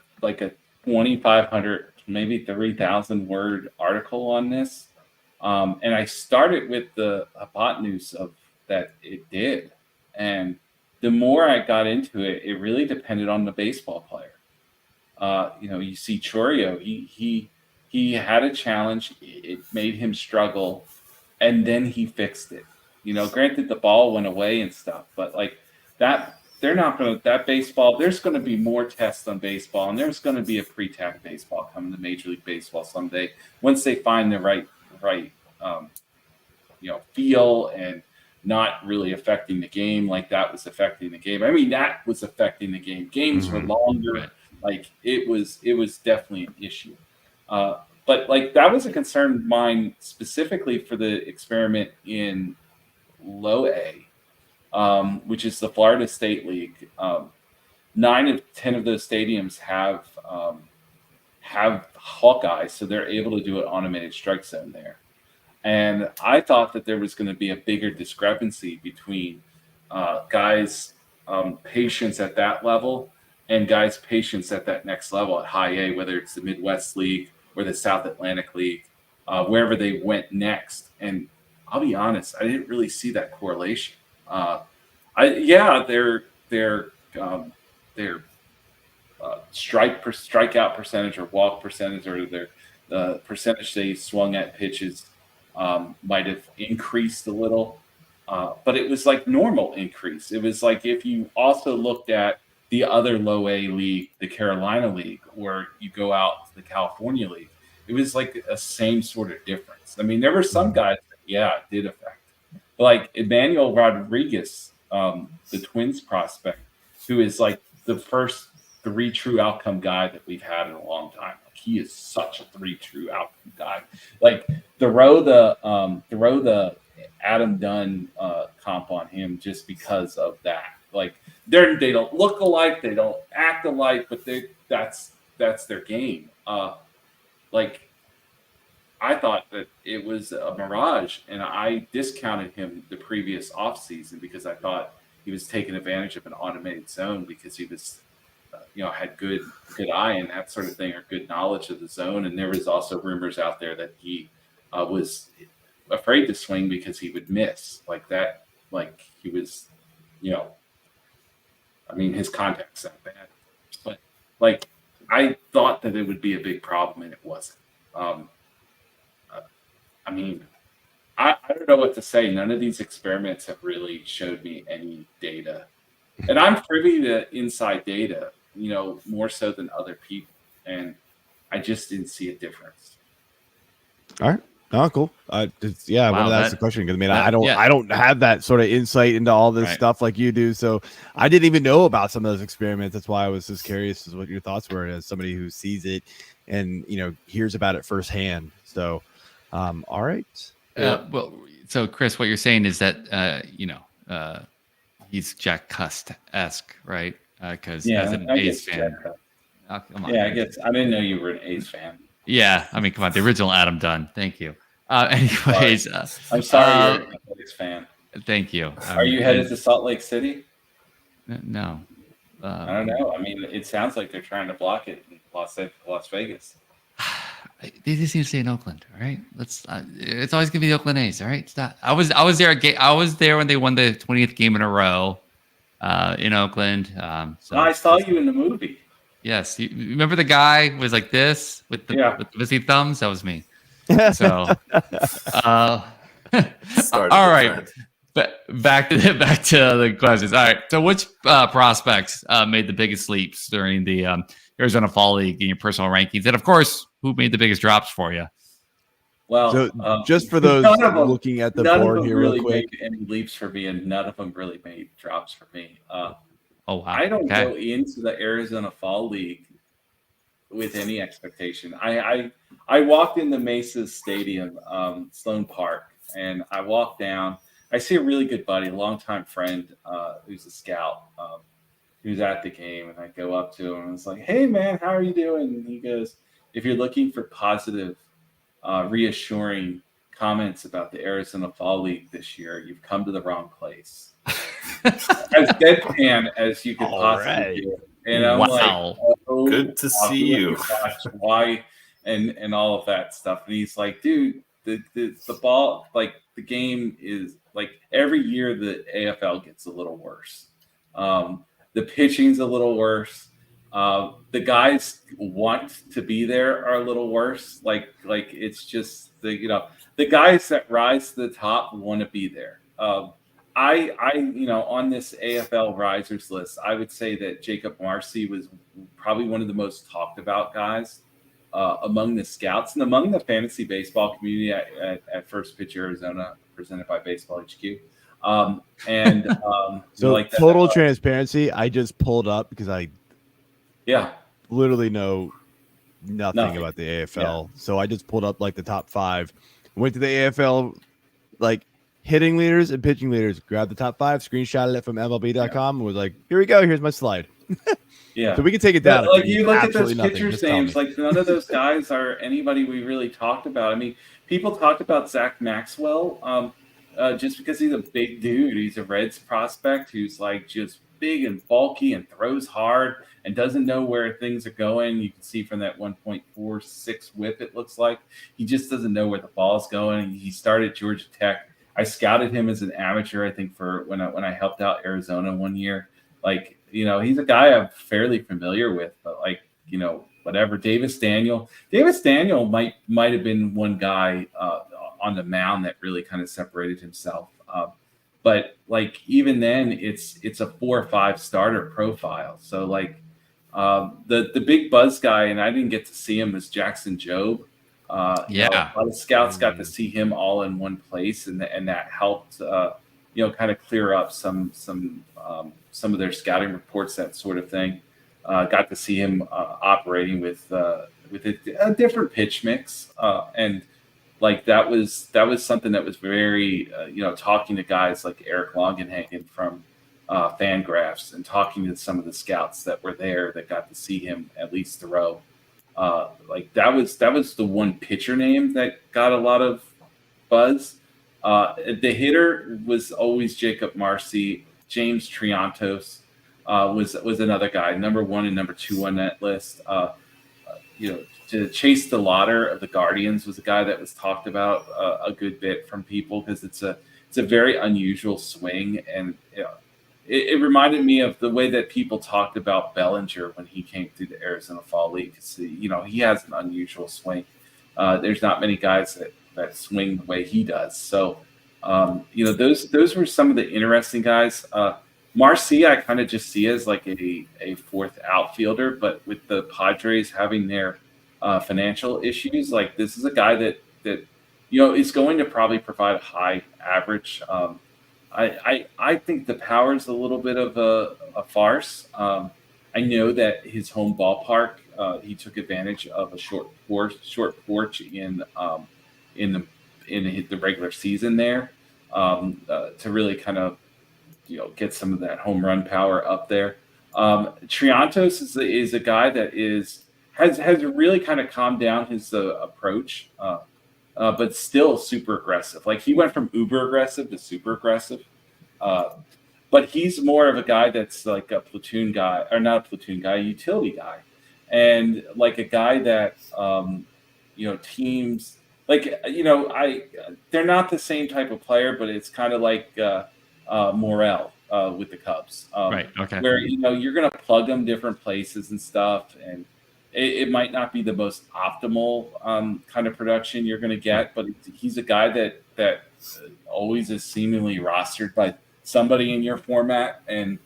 2,500, maybe 3,000 word article on this. And I started with the hypotenuse of that it did. And the more I got into it, it really depended on the baseball player. You see Chourio, he had a challenge. It made him struggle, and then he fixed it. Granted the ball went away and stuff, but like that, they're not going to that baseball. There's going to be more tests on baseball, and there's going to be a pre-tack baseball coming to Major League Baseball someday once they find the right feel and not really affecting the game like that was affecting the game. I mean, that was affecting the game. Games were longer. Right. Like it was definitely an issue. But like that was a concern of mine specifically for the experiment in Low A, which is the Florida State League. 9 of 10 of those stadiums have Hawkeyes, so they're able to do an automated strike zone there. And I thought that there was going to be a bigger discrepancy between guys' patience at that level and guys' patience at that next level at High A, whether it's the Midwest League or the South Atlantic League, wherever they went next. And I'll be honest, I didn't really see that correlation. Their strikeout percentage or walk percentage or the percentage they swung at pitches might have increased a little, but it was like normal increase. It was like if you also looked at the other Low A league, the Carolina League, or you go out to the California League, it was like a same sort of difference. I mean, there were some guys that, it did affect. But like Emmanuel Rodriguez, the Twins prospect, who is like the first 3 true outcome guy that we've had in a long time. Like he is such a 3 true outcome guy. Like throw the Adam Dunn comp on him just because of that. Like they don't look alike, they don't act alike, but that's their game. Like I thought that it was a mirage, and I discounted him the previous offseason because I thought he was taking advantage of an automated zone because he was had good eye and that sort of thing, or good knowledge of the zone. And there was also rumors out there that he was afraid to swing because he would miss like that. Like he was, his contact's that bad. But like I thought that it would be a big problem, and it wasn't. I don't know what to say. None of these experiments have really showed me any data. And I'm privy to inside data, more so than other people. And I just didn't see a difference. All right. Oh, cool. I wanted to ask the question because I don't have that sort of insight into all this stuff like you do. So I didn't even know about some of those experiments. That's why I was just curious as what your thoughts were as somebody who sees it and hears about it firsthand. So, all right. So Chris, what you're saying is that he's Jack Cust-esque, right? Because as an A's fan, come on. Yeah, I guess I didn't know you were an A's fan. Yeah, I mean, come on, the original Adam Dunn. Thank you. Anyways, I'm sorry you're an Athletics fan. Thank you. Are you headed to Salt Lake City? No. I don't know. I mean, it sounds like they're trying to block it in Las Vegas. They just need to stay in Oakland, all right? It's always gonna be the Oakland A's, all right? Stop. I was there. I was there when they won the 20th game in a row in Oakland. I saw you in the movie. Yes, you remember the guy was like this with the busy thumbs? That was me. So, all right. Back to the questions. All right. So, which prospects made the biggest leaps during the Arizona Fall League in your personal rankings? And of course, who made the biggest drops for you? Well, so just for those looking at the board here, real quick, made any leaps for me, and none of them really made drops for me. Oh wow! I don't go into the Arizona Fall League with any expectation. I walked into Mesa's Stadium, Sloan Park, and I walked down. I see a really good buddy, a longtime friend, who's a scout, who's at the game, and I go up to him and it's like, "Hey man, how are you doing?" And he goes, "If you're looking for positive, reassuring comments about the Arizona Fall League this year, you've come to the wrong place." As deadpan as you could possibly do. And I'm like, good to see you. Gosh, why? And all of that stuff. And he's like, dude, the ball, like the game is like every year the AFL gets a little worse. The pitching's a little worse. The guys want to be there are a little worse. Like it's just the guys that rise to the top want to be there. On this AFL risers list, I would say that Jacob Marcy was probably one of the most talked about guys among the scouts and among the fantasy baseball community at First Pitch Arizona, presented by Baseball HQ. So total transparency, I just pulled up because I literally know nothing about the AFL. Yeah. So I just pulled up like the top 5, went to the AFL like hitting leaders and pitching leaders, grabbed the top 5, screenshotted it from MLB.com, and was like, here we go, here's my slide. Yeah. So we can take it down. Like you look at those pitchers' names, like none of those guys are anybody we really talked about. I mean, people talked about Zach Maxwell just because he's a big dude. He's a Reds prospect who's like just big and bulky and throws hard and doesn't know where things are going. You can see from that 1.46 whip, it looks like. He just doesn't know where the ball is going. He started Georgia Tech. I scouted him as an amateur, I think, for when I helped out Arizona one year. Like, he's a guy I'm fairly familiar with, but like, whatever. Davis Daniel might have been one guy on the mound that really kind of separated himself. But like even then, it's a 4 or 5 starter profile. So like the big buzz guy, and I didn't get to see him, was Jackson Jobe. A lot of scouts got to see him all in one place, and that helped kind of clear up some of their scouting reports, that sort of thing. Got to see him operating with a different pitch mix, and like that was something that was very talking to guys like Eric Longenhagen from Fangraphs, and talking to some of the scouts that were there that got to see him at least throw. Like that was the one pitcher name that got a lot of buzz. The hitter was always Jacob Marcy. James Triantos was another guy, number 1 and number 2 on that list. To Chase the Lawlar of the Guardians was a guy that was talked about a good bit from people because it's a very unusual swing, and it reminded me of the way that people talked about Bellinger when he came through the Arizona Fall League. He has an unusual swing. There's not many guys that swing the way he does. So, those were some of the interesting guys. Marcy, I kind of just see as like a fourth outfielder, but with the Padres having their financial issues, like this is a guy that is going to probably provide a high average. I think the power is a little bit of a farce. I know that his home ballpark, he took advantage of a short porch in the regular season there to really kind of get some of that home run power up there. Triantos is a guy that has really kind of calmed down his approach, but still super aggressive. Like he went from uber aggressive to super aggressive. But he's more of a guy that's like a platoon guy, or not a platoon guy, a utility guy. And like a guy that, teams like, they're not the same type of player, but it's kind of like Morel with the Cubs. Right. Okay. Where, you're going to plug them different places and stuff. And it might not be the most optimal kind of production you're going to get, but he's a guy that always is seemingly rostered by somebody in your format and,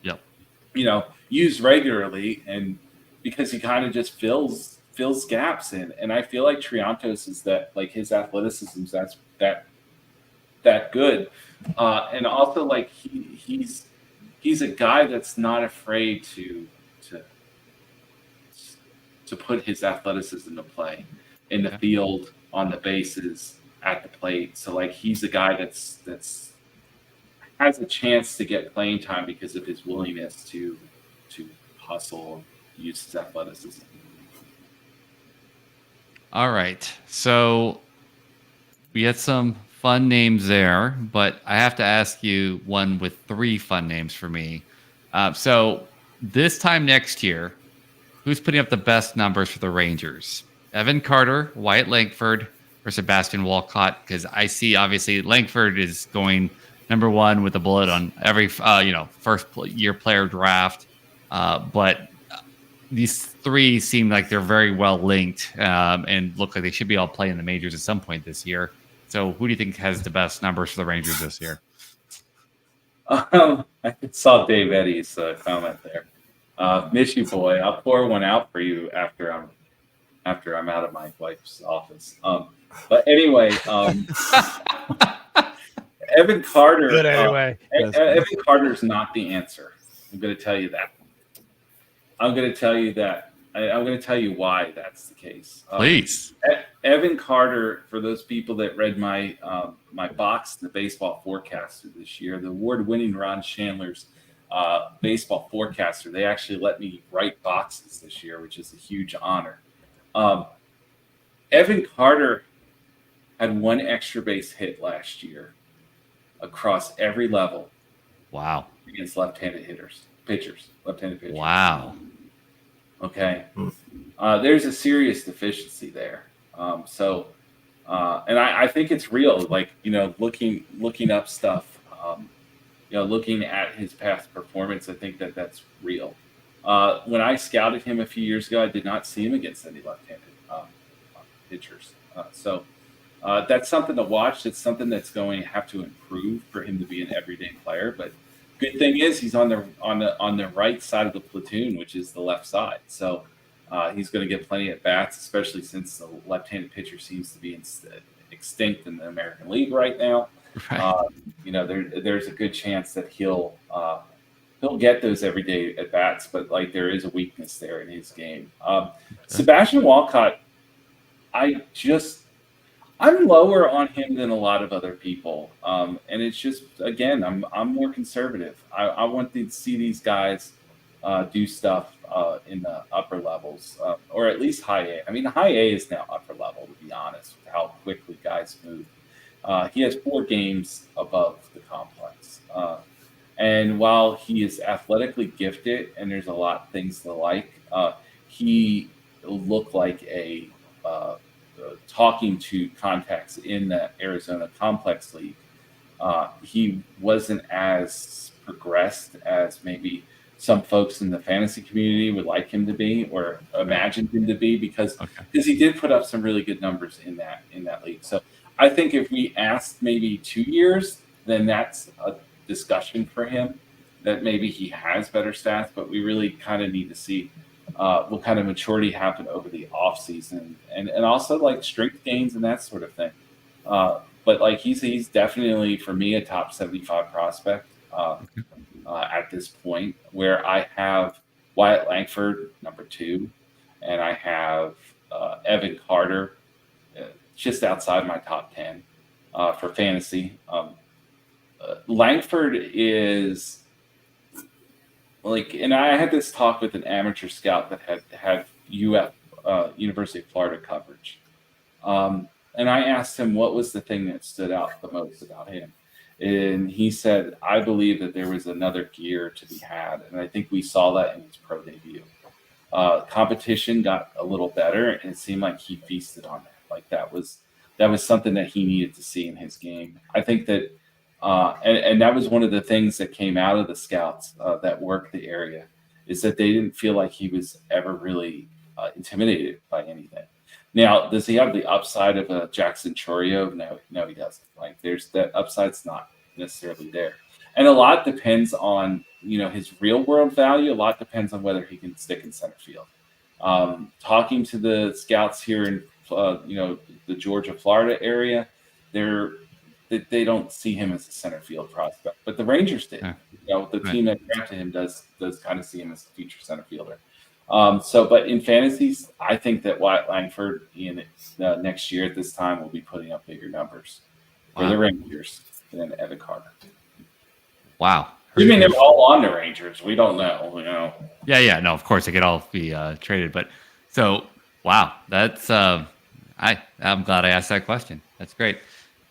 used regularly. And because he kind of just fills gaps in. And I feel like Triantos is that, like his athleticism is that good. And also like he's a guy that's not afraid to put his athleticism to play in the field, on the bases, at the plate. So like he's a guy that's has a chance to get playing time because of his willingness to hustle and use his athleticism. All right. So we had some fun names there, but I have to ask you one with 3 fun names for me. So this time next year, who's putting up the best numbers for the Rangers? Evan Carter, Wyatt Langford, or Sebastian Walcott? Because I see obviously Langford is going number 1 with a bullet on every first year player draft. But these three seem like they're very well linked and look like they should be all playing the majors at some point this year. So who do you think has the best numbers for the Rangers this year? I saw Dave Eddy's comment there. Miss you, boy. I'll pour one out for you after I'm out of my wife's office. But anyway, Evan Carter. Good anyway. Evan Carter's not the answer. I'm going to tell you that. I'm going to tell you why that's the case. Please. Evan Carter, for those people that read my my box, the baseball forecaster this year, the award-winning Ron Chandler's baseball forecaster, they actually let me write boxes this year, which is a huge honor. Evan Carter had one extra base hit last year across every level. Wow. Against left-handed pitchers. Wow. Okay. There's a serious deficiency there. And I think it's real. Like, looking up stuff, looking at his past performance, I think that's real. When I scouted him a few years ago, I did not see him against any left-handed pitchers. So that's something to watch. It's something that's going to have to improve for him to be an everyday player. But good thing is he's on the right side of the platoon, which is the left side. So he's going to get plenty at bats, especially since the left-handed pitcher seems to be extinct in the American League right now. Right. There's a good chance that he'll get those everyday at bats, but like there is a weakness there in his game. Sebastian Walcott, I'm lower on him than a lot of other people, and it's just, again, I'm more conservative. I want to see these guys do stuff in the upper levels, or at least high A. I mean, high A is now upper level, to be honest, with how quickly guys move. He has 4 games above the complex. And while he is athletically gifted and there's a lot of things to like, he looked like a talking to contacts in the Arizona Complex League. He wasn't as progressed as maybe some folks in the fantasy community would like him to be or imagined him to be because he did put up some really good numbers in that league. So I think if we asked maybe 2 years, then that's a discussion for him that maybe he has better stats, but we really kind of need to see what kind of maturity happened over the off season and also like strength gains and that sort of thing. But like he's definitely for me a top 75 prospect at this point, where I have Wyatt Langford number 2, and I have Evan Carter just outside my top 10 for fantasy. Langford is like, and I had this talk with an amateur scout that had University of Florida coverage. And I asked him what was the thing that stood out the most about him. And he said, I believe that there was another gear to be had. And I think we saw that in his pro debut. Competition got a little better, and it seemed like he feasted on that. Like that was something that he needed to see in his game. I think that, and that was one of the things that came out of the scouts that worked the area, is that they didn't feel like he was ever really intimidated by anything. Now, does he have the upside of a Jackson Chourio? No, he doesn't. Like there's that upside's not necessarily there. And a lot depends on, his real world value. A lot depends on whether he can stick in center field. Talking to the scouts here in, the Georgia, Florida area, they don't see him as a center field prospect, but the Rangers did. The team that drafted him does kind of see him as a future center fielder. But in fantasies, I think that Wyatt Langford in next year at this time will be putting up bigger numbers for the Rangers than Evan Carter. Wow. I mean, they're all on the Rangers. We don't know, Yeah. No, of course, they could all be traded. But so, wow, that's I'm glad I asked that question. That's great.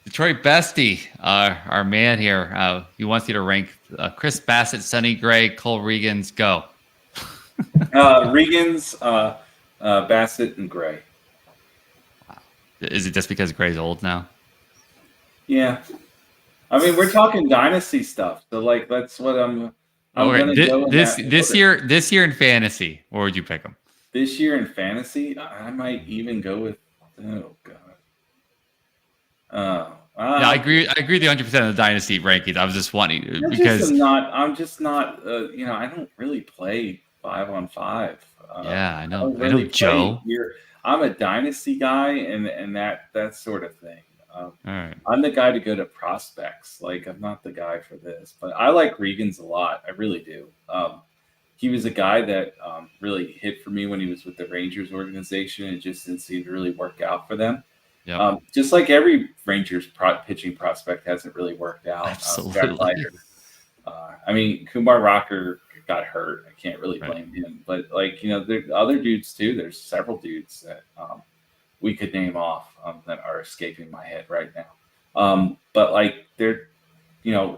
Detroit Bestie, our man here, he wants you to rank Chris Bassett, Sonny Gray, Cole Regans. Go. Regans, Bassett, and Gray. Wow. Is it just because Gray's old now? Yeah. I mean, we're talking dynasty stuff. So, like, that's what I'm This year in fantasy, or would you pick him? This year in fantasy, I might even go with. Oh God. Yeah, I agree. I agree with you 100% of the dynasty rankings. I was just wanting because I'm just not. I don't really play 5-on-5. yeah, I know. don't I know, really play Joe. here. I'm a dynasty guy, and that sort of thing. All right. I'm the guy to go to prospects. Like, I'm not the guy for this, but I like Regan's a lot. I really do. He was a guy that really hit for me when he was with the Rangers organization. It just didn't seem to really work out for them. Yeah. Just like every Rangers pitching prospect hasn't really worked out. Absolutely. I mean, Kumar Rocker got hurt. I can't really blame him. But, there are other dudes, too. There's several dudes that we could name off that are escaping my head right now. But,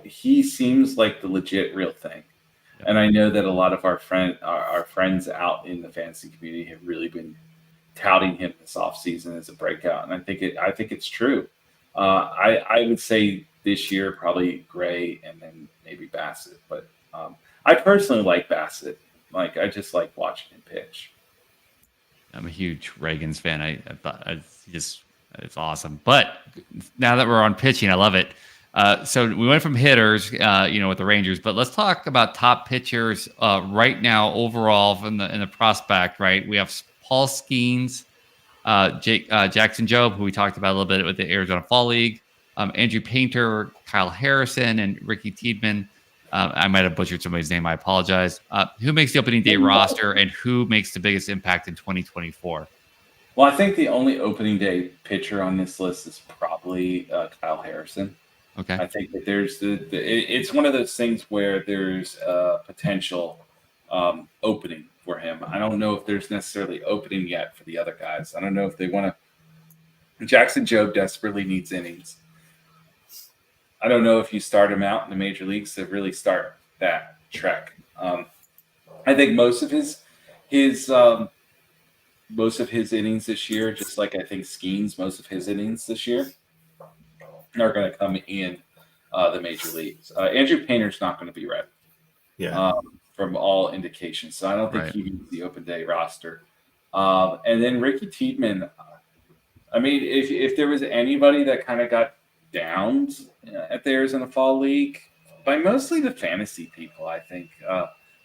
he seems like the legit real thing. Yep. And I know that a lot of our friends out in the fantasy community have really been touting him this offseason as a breakout. And I think it's true. I would say this year probably Gray and then maybe Bassett. But I personally like Bassett. Like, I just like watching him pitch. I'm a huge Reagan's fan. I thought it's awesome. But now that we're on pitching, I love it. So we went from hitters, with the Rangers, but let's talk about top pitchers right now overall in the prospect. Right, we have Paul Skeens, Jackson Jobe, who we talked about a little bit with the Arizona Fall League, Andrew Painter, Kyle Harrison, and Ricky Tiedemann. I might have butchered somebody's name. I apologize. Who makes the opening day roster, and who makes the biggest impact in 2024? Well, I think the only opening day pitcher on this list is probably Kyle Harrison. Okay. I think that there's it's one of those things where there's a potential opening for him. I don't know if there's necessarily opening yet for the other guys. I don't know if they want to. Jackson Jobe desperately needs innings. I don't know if you start him out in the major leagues to really start that trek. I think most of his innings this year, just like I think Skeens, most of his innings this year are going to come in the major leagues. Andrew Painter's not going to be ready. Yeah. From all indications. So I don't think he needs the open day roster. And then Ricky Tiedemann, I mean, if there was anybody that kind of got downed at the Arizona Fall League, by mostly the fantasy people, I think,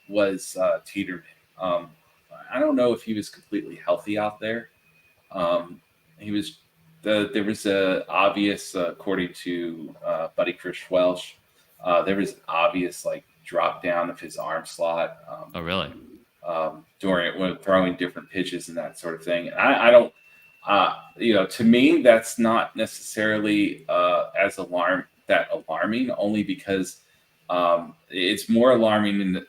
was Tiedemann. I don't know if he was completely healthy out there. He was. There was a obvious, according to Buddy Chris Welsh, there was an obvious drop down of his arm slot. Oh, really? When throwing different pitches and that sort of thing. And I don't, to me, that's not necessarily as alarming, only because it's more alarming in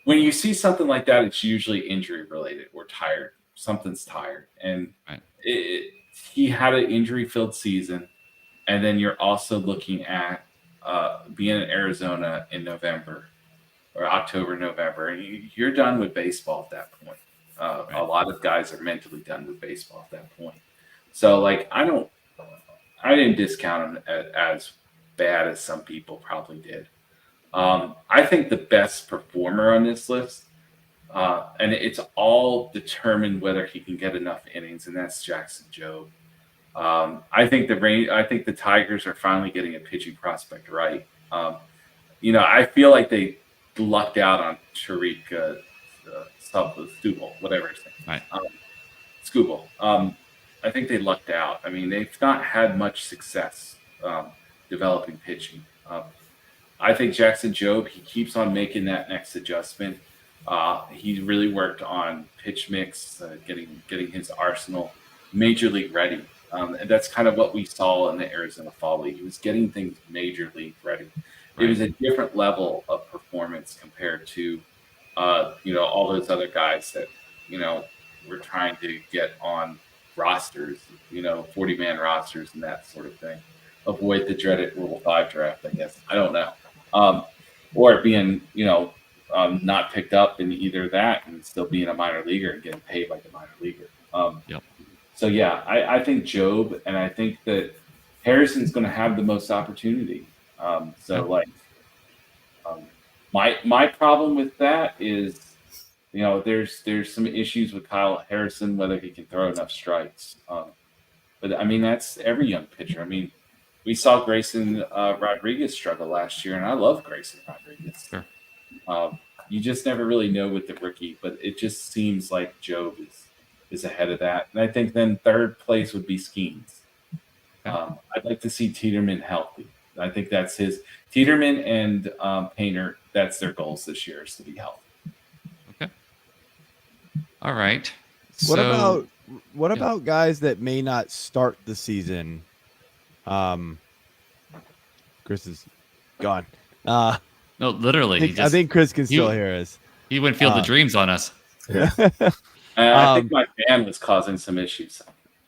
when you see something like that, it's usually injury related or tired. Something's tired, and he had an injury-filled season, and then you're also looking at being in Arizona in November or October, November. You're done with baseball at that point. A lot of guys are mentally done with baseball at that point. So, I didn't discount him as bad as some people probably did. I think the best performer on this list. And it's all determined whether he can get enough innings, and that's Jackson Jobe. I think the Tigers are finally getting a pitching prospect right. I feel like they lucked out on Tariq Skubal, whatever his name. Right. Skubal. I think they lucked out. I mean, they've not had much success developing pitching. I think Jackson Jobe, he keeps on making that next adjustment. He really worked on pitch mix, getting his arsenal major league ready. And that's kind of what we saw in the Arizona Fall League. He was getting things major league ready. Right. It was a different level of performance compared to, all those other guys that, were trying to get on rosters, 40-man rosters and that sort of thing. Avoid the dreaded Rule 5 draft, I guess. I don't know. Or being, not picked up in either that and still being a minor leaguer and getting paid like a minor leaguer. So, yeah, I think Jobe, and I think that Harrison's going to have the most opportunity. My problem with that is, there's some issues with Kyle Harrison, whether he can throw enough strikes. But I mean, that's every young pitcher. I mean, we saw Grayson Rodriguez struggle last year, and I love Grayson Rodriguez. Sure. You just never really know with the rookie, but it just seems like Job is ahead of that. And I think then third place would be Skeens. I'd like to see Tiedemann healthy. I think that's his. Tiedemann and Painter, that's their goals this year, is to be healthy. Okay. All right. What about guys that may not start the season? Chris is gone. No, literally. I think Chris can still hear us. He went Field of Dreams on us. Yeah. I think my fan was causing some issues.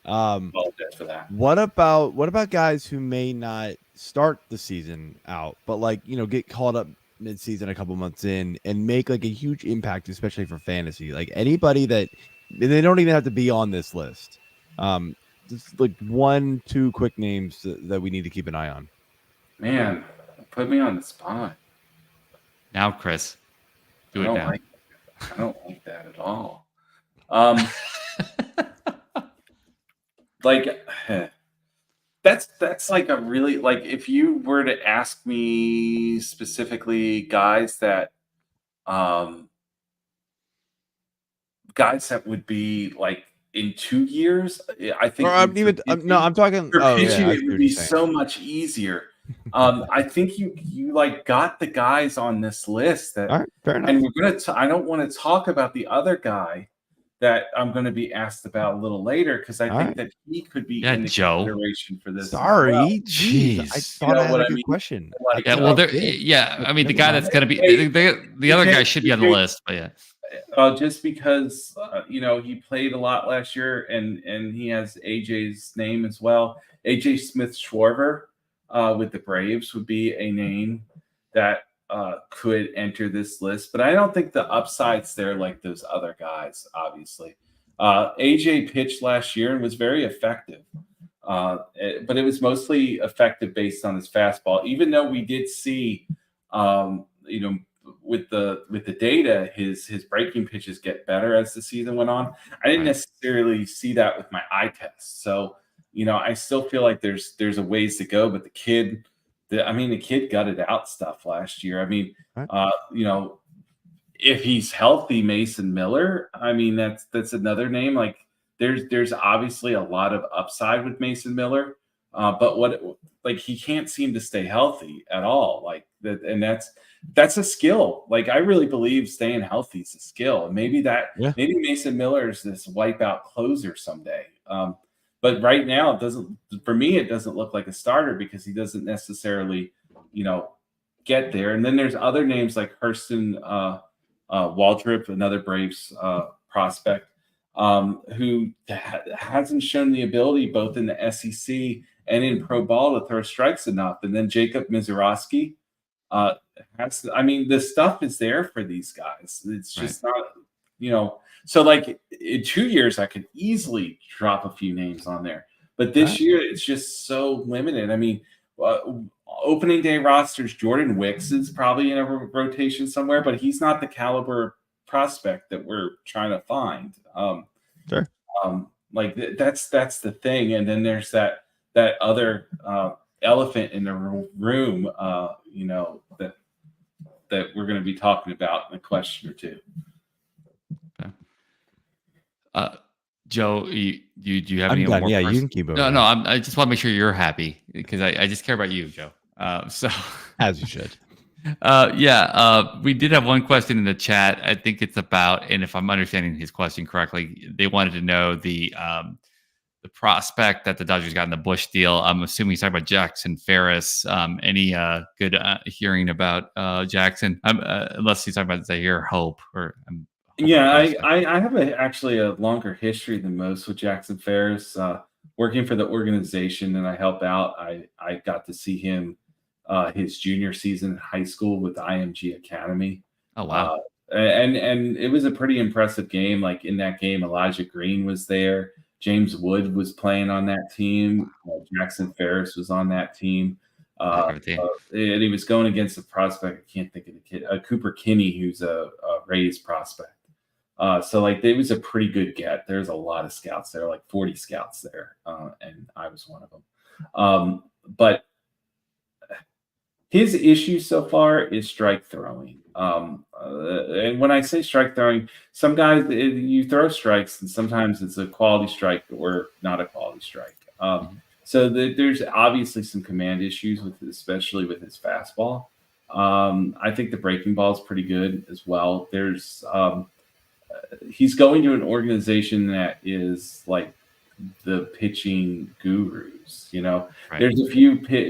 Apologize for that. What about guys who may not start the season out, but get called up mid-season a couple months in and make like a huge impact, especially for fantasy? Like anybody that they don't even have to be on this list. Just like 1-2 quick names that we need to keep an eye on. Man, put me on the spot. Now, Chris, do it now. I don't like that at all. Like that's like a really, like, if you were to ask me specifically guys that would be like in 2 years, I think. Or I'm talking. For pitching, it would be so much easier. I think you like got the guys on this list that, all right, fair enough. And we're I don't want to talk about the other guy that I'm going to be asked about a little later, because I think that he could be in the consideration for this. Sorry, jeez. I thought I had a good question. Yeah, well, I mean, the guy that's going to be the other guy should be on the list, but yeah. Just because he played a lot last year, and he has AJ's name as well. AJ Smith-Schwarber with the Braves would be a name that could enter this list, but I don't think the upside's there like those other guys. Obviously, AJ pitched last year and was very effective, but it was mostly effective based on his fastball. Even though we did see, with the data, his breaking pitches get better as the season went on. I didn't necessarily see that with my eye test. So, I still feel like there's a ways to go, but the kid gutted out stuff last year. I mean, if he's healthy, Mason Miller, I mean, that's another name. Like there's obviously a lot of upside with Mason Miller, but he can't seem to stay healthy at all. Like that, and that's a skill. Like I really believe staying healthy is a skill, and maybe Mason Miller is this wipeout closer someday. But right now, it doesn't look like a starter because he doesn't necessarily, get there. And then there's other names like Hurston Waldrop, another Braves prospect, who hasn't shown the ability both in the SEC and in pro ball to throw strikes enough. And then Jacob Mizorowski the stuff is there for these guys. It's just not, so like in 2 years, I could easily drop a few names on there, but this year it's just so limited. I mean, opening day rosters, Jordan Wicks is probably in a rotation somewhere, but he's not the caliber prospect that we're trying to find. Sure. That's the thing. And then there's that other elephant in the room, that we're going to be talking about in a question or two. Joe, do you have any more? Yeah, questions? you can keep it. No, I just want to make sure you're happy because I just care about you, Joe. So as you should. We did have one question in the chat. I think it's about, and if I'm understanding his question correctly, they wanted to know the prospect that the Dodgers got in the Bush deal. I'm assuming he's talking about Jackson Ferris. Any good hearing about Jackson? Unless he's talking about Zaire Hope or. I have actually a longer history than most with Jackson Ferris, working for the organization, and I help out. I got to see him his junior season in high school with the IMG Academy. Oh, wow. And it was a pretty impressive game. Like in that game, Elijah Green was there. James Wood was playing on that team. Jackson Ferris was on that team. And he was going against a prospect. I can't think of the kid, Cooper Kinney, who's a Rays prospect. So like it was a pretty good get. There's a lot of scouts there, like 40 scouts there, and I was one of them. But his issue so far is strike throwing. And when I say strike throwing, some guys you throw strikes, and sometimes it's a quality strike or not a quality strike. So there's obviously some command issues with, especially with his fastball. I think the breaking ball is pretty good as well. There's he's going to an organization that is like the pitching gurus, you know. Right. There's a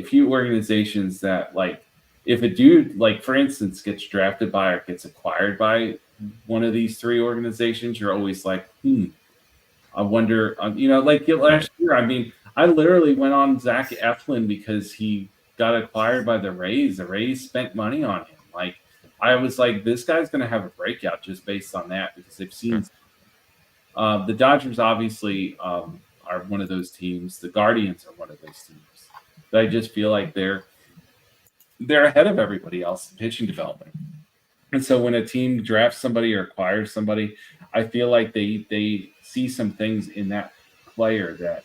few organizations that, like, if a dude, like for instance, gets drafted by or gets acquired by one of these three organizations, you're always like, I wonder, you know, like last year. I mean, I literally went on Zach Eflin because he got acquired by the Rays. The Rays spent money on him. Like, I was like, this guy's going to have a breakout just based on that, because they've seen. The Dodgers obviously are one of those teams. The Guardians are one of those teams. But I just feel like they're ahead of everybody else in pitching development. And so when a team drafts somebody or acquires somebody, I feel like they see some things in that player that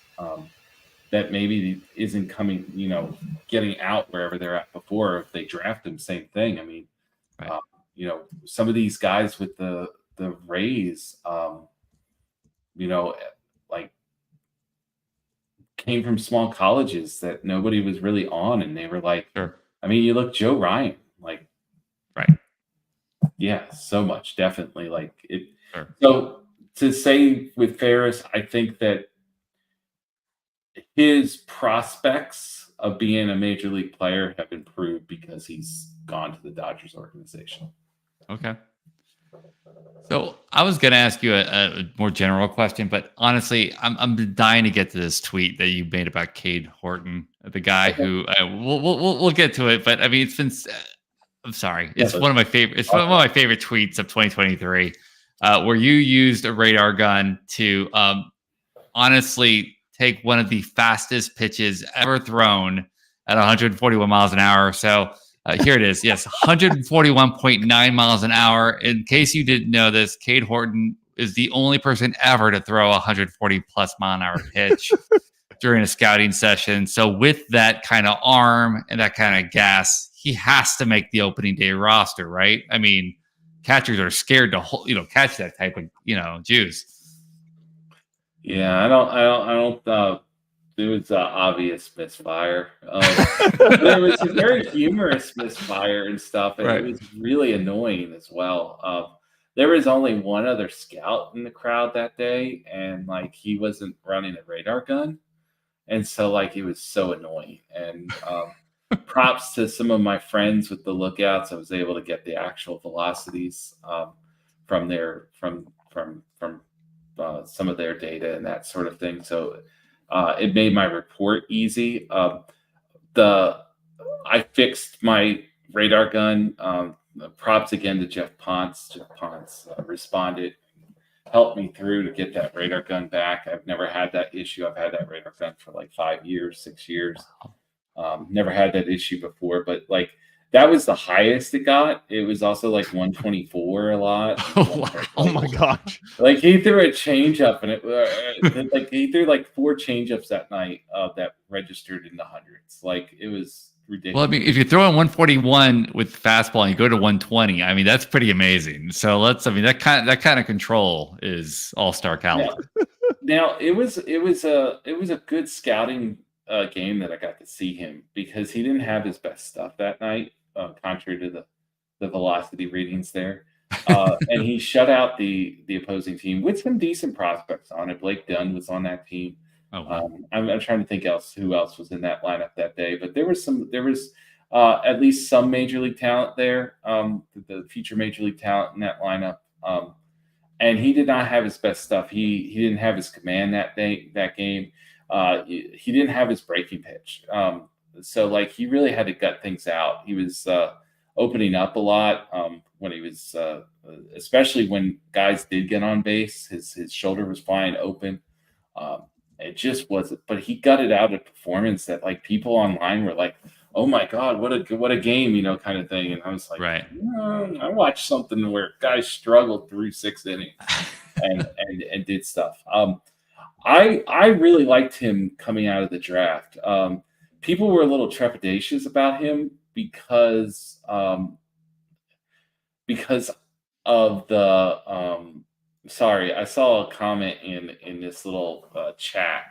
that maybe isn't coming, you know, getting out wherever they're at before. If they draft them, same thing. I mean, you know, some of these guys with the Rays, you know, like came from small colleges that nobody was really on, and they were like, I mean, you look Joe Ryan, like, yeah, so much, definitely, like it. So to say with Ferris, I think that his prospects of being a major league player have improved because he's gone to the Dodgers organization. Okay. So I was going to ask you a more general question, but honestly, I'm dying to get to this tweet that you made about Cade Horton, the guy who we'll get to it. But I mean, it's been. I'm sorry, it's one of my favorite. It's one of my favorite tweets of 2023, where you used a radar gun to honestly take one of the fastest pitches ever thrown at 141 miles an hour. So. Here it is. Yes, 141.9 miles an hour. In case you didn't know this, Cade Horton is the only person ever to throw a 140 plus mile an hour pitch during a scouting session. So with that kind of arm and that kind of gas, he has to make the opening day roster, right? I mean, catchers are scared to catch that type of juice. Yeah, I don't. It was an obvious misfire. It was a very humorous misfire and stuff, and it was really annoying as well. There was only one other scout in the crowd that day, and like he wasn't running a radar gun, and so like it was so annoying. And props to some of my friends with the lookouts. I was able to get the actual velocities from some of their data and that sort of thing. So. It made my report easy. I fixed my radar gun. Props again to Jeff Ponce. Jeff Ponce responded, helped me through to get that radar gun back. I've never had that issue. I've had that radar gun for like 5 years, 6 years. Never had that issue before, but like that was the highest it got. It was also like 124 a lot. Oh my gosh! Like he threw a changeup, and it like he threw like 4 changeups that night that registered in the hundreds. Like it was ridiculous. Well, I mean, if you're throwing 141 with fastball and you go to 120, I mean that's pretty amazing. So that kind of control is all-star caliber. Now it was a good scouting game that I got to see him, because he didn't have his best stuff that night, contrary to the velocity readings there. And he shut out the opposing team with some decent prospects on it. Blake Dunn was on that team. Oh, wow. I'm trying to think who else was in that lineup that day, but there was at least some major league talent there, the future major league talent in that lineup. And he did not have his best stuff. He didn't have his command that game. He didn't have his breaking pitch. So like he really had to gut things out. He was opening up a lot when he was, especially when guys did get on base. His shoulder was flying open. It just wasn't, but he gutted out a performance that like people online were like, oh my God, what a game, kind of thing. And I was like, Right. I watched something where guys struggled through 6 innings and did stuff. I really liked him coming out of the draft. People were a little trepidatious about him because of the sorry, I saw a comment in this little chat.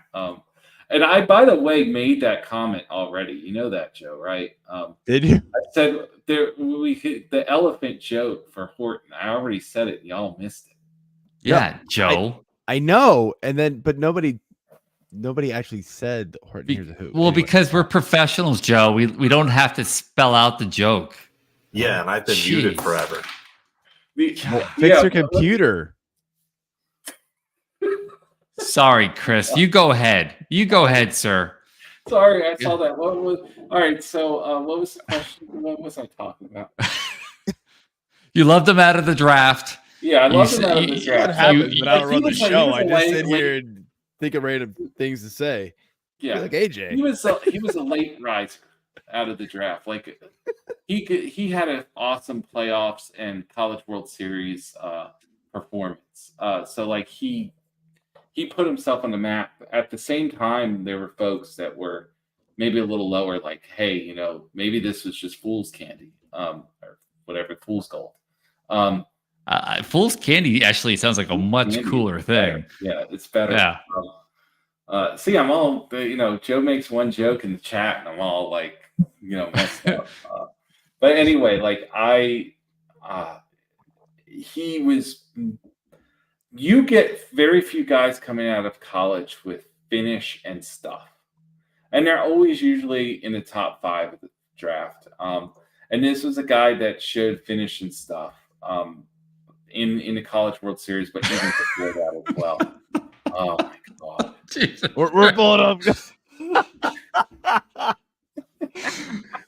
And I, by the way, made that comment already. You know that, Joe, right? Did you? I said the elephant joke for Horton. I already said it. Y'all missed it. Yeah, Joe. I know, and then but nobody actually said Horton here's a hoop. Well, Anyway. because we're professionals, Joe. We don't have to spell out the joke. Yeah, and I've been Jeez. muted forever. Fix your computer. Sorry, Chris. You go ahead. You go ahead, sir. Sorry, I saw that. All right, so what was the question? What was I talking about? You loved him out of the draft. Yeah, I loved him out of the draft. What happens when I don't run the he show? was I a just late- sit here and think of random things to say. Yeah, Like AJ. he was a late riser out of the draft. Like he had an awesome playoffs and College World Series performance. So like he put himself on the map. At the same time, there were folks that were maybe a little lower, like, hey, maybe this was just fool's candy, or whatever, fool's gold. Fool's candy actually sounds like a much cooler thing. Yeah, it's better. Yeah. See, I'm all, Joe makes one joke in the chat, and I'm all like, messed up. But anyway, like he was. You get very few guys coming out of college with finish and stuff, and they're always usually in the top 5 of the draft. And this was a guy that showed finish and stuff in the College World Series, but even before that as well. Oh my God. We're pulling up.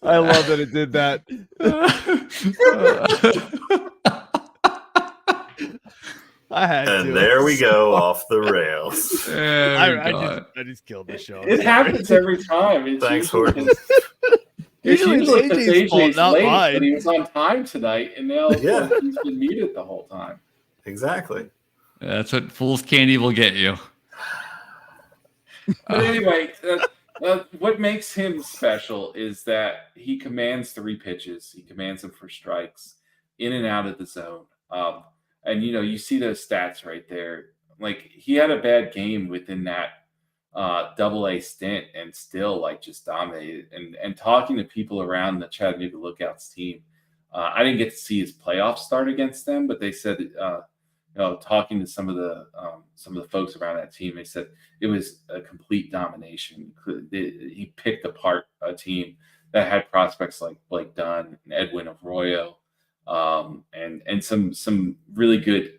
I love that it did that. I had And to. there we go off the rails. I just killed the show. It happens every time. It's Thanks, usually Horton. It's Usually usually it's because AJ's fault, AJ's not late, mine. but he was on time tonight, and now Yeah. he's been muted the whole time. Exactly. That's what fool's candy will get you. But anyway, what makes him special is that he commands 3 pitches. He commands them for strikes, in and out of the zone. And you see those stats right there. Like he had a bad game within that AA stint, and still like just dominated. And talking to people around the Chattanooga Lookouts team, I didn't get to see his playoff start against them, but they said, talking to some of the folks around that team, they said it was a complete domination. He picked apart a team that had prospects like Blake Dunn and Edwin Arroyo, and some really good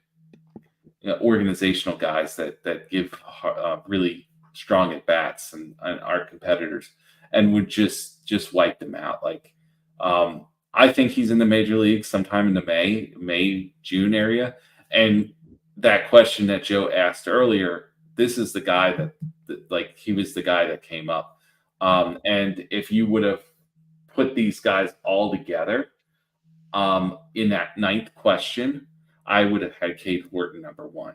organizational guys that give really strong at bats and our competitors, and would just wipe them out. Like I think he's in the major leagues sometime in the May June area. And that question that Joe asked earlier, this is the guy that he was the guy that came up. And if you would have put these guys all together in that 9th question, I would have had Cade Horton number 1.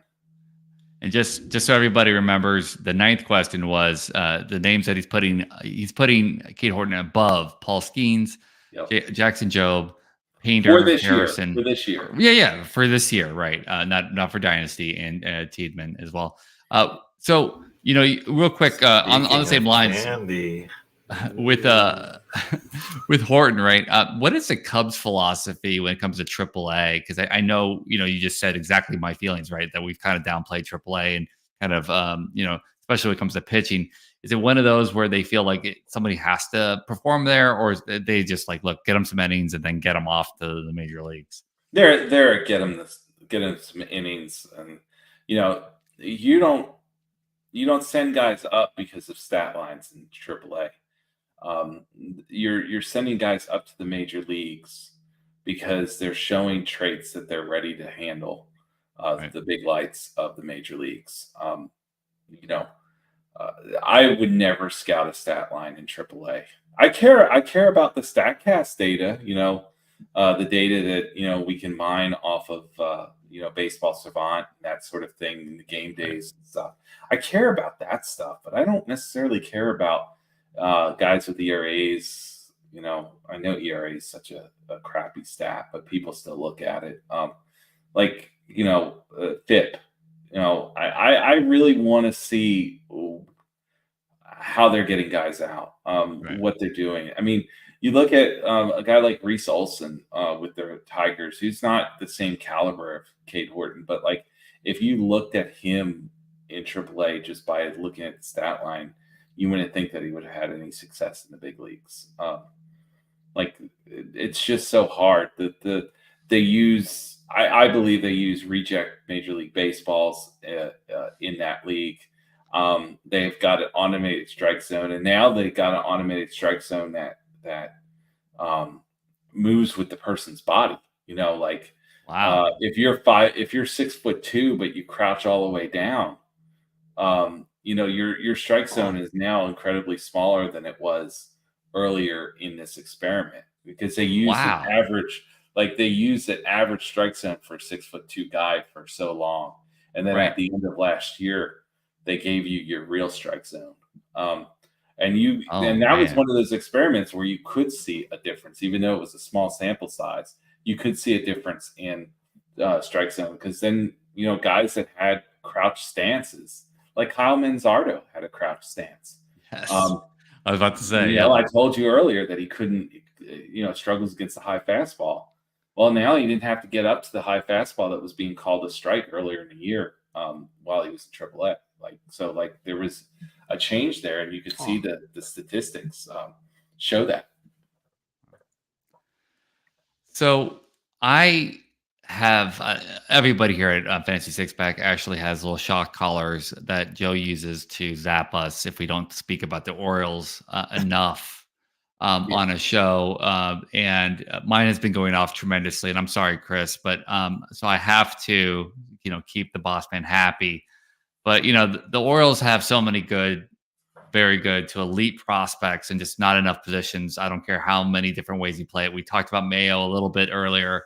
And just so everybody remembers, the 9th question was the names that he's putting Cade Horton above Paul Skeens, Jackson Job, Painter, for this Harrison. Year. For this year. Yeah, for this year, right? Not for Dynasty, and Tiedemann as well. So real quick on the same lines, Andy. with Horton, right? What is the Cubs' philosophy when it comes to AAA? Because I know you just said exactly my feelings, right? That we've kind of downplayed AAA and kind of especially when it comes to pitching. Is it one of those where they feel like somebody has to perform there, or is they just like, look, get them some innings and then get them off to the major leagues? They're get them some innings, and you don't send guys up because of stat lines in AAA. You're sending guys up to the major leagues because they're showing traits that they're ready to handle Right. the big lights of the major leagues. I would never scout a stat line in AAA. I care about the StatCast data, the data that, we can mine off of, Baseball Savant, that sort of thing, the game days and stuff. I care about that stuff, but I don't necessarily care about guys with ERAs. I know ERA is such a crappy stat, but people still look at it. FIP. I really want to see how they're getting guys out, what they're doing. I mean, you look at a guy like Reese Olson with the Tigers, who's not the same caliber of Cade Horton, but like if you looked at him in AAA just by looking at the stat line, you wouldn't think that he would have had any success in the big leagues. It's just so hard that they use. I believe they use reject Major League Baseballs in that league. They've got an automated strike zone, and now they've got an automated strike zone that moves with the person's body. Wow. If you're 6'2", but you crouch all the way down, your strike zone is now incredibly smaller than it was earlier in this experiment because they use an average. They used an average strike zone for a 6'2" guy for so long. And then at the end of last year, they gave you your real strike zone. And that was one of those experiments where you could see a difference, even though it was a small sample size. You could see a difference in strike zone because then, guys that had crouched stances, like Kyle Manzardo had a crouched stance. Yes. I was about to say, I told you earlier that he couldn't, struggles against the high fastball. Well, now he didn't have to get up to the high fastball that was being called a strike earlier in the year while he was in AAA. There was a change there, and you could see the statistics show that. So I have everybody here at Fantasy Six Pack actually has little shock collars that Joe uses to zap us if we don't speak about the Orioles enough. On a show, and mine has been going off tremendously. And I'm sorry, Chris, but so I have to, keep the boss man happy. But the Orioles have so many good, very good to elite prospects, and just not enough positions. I don't care how many different ways you play it. We talked about Mayo a little bit earlier,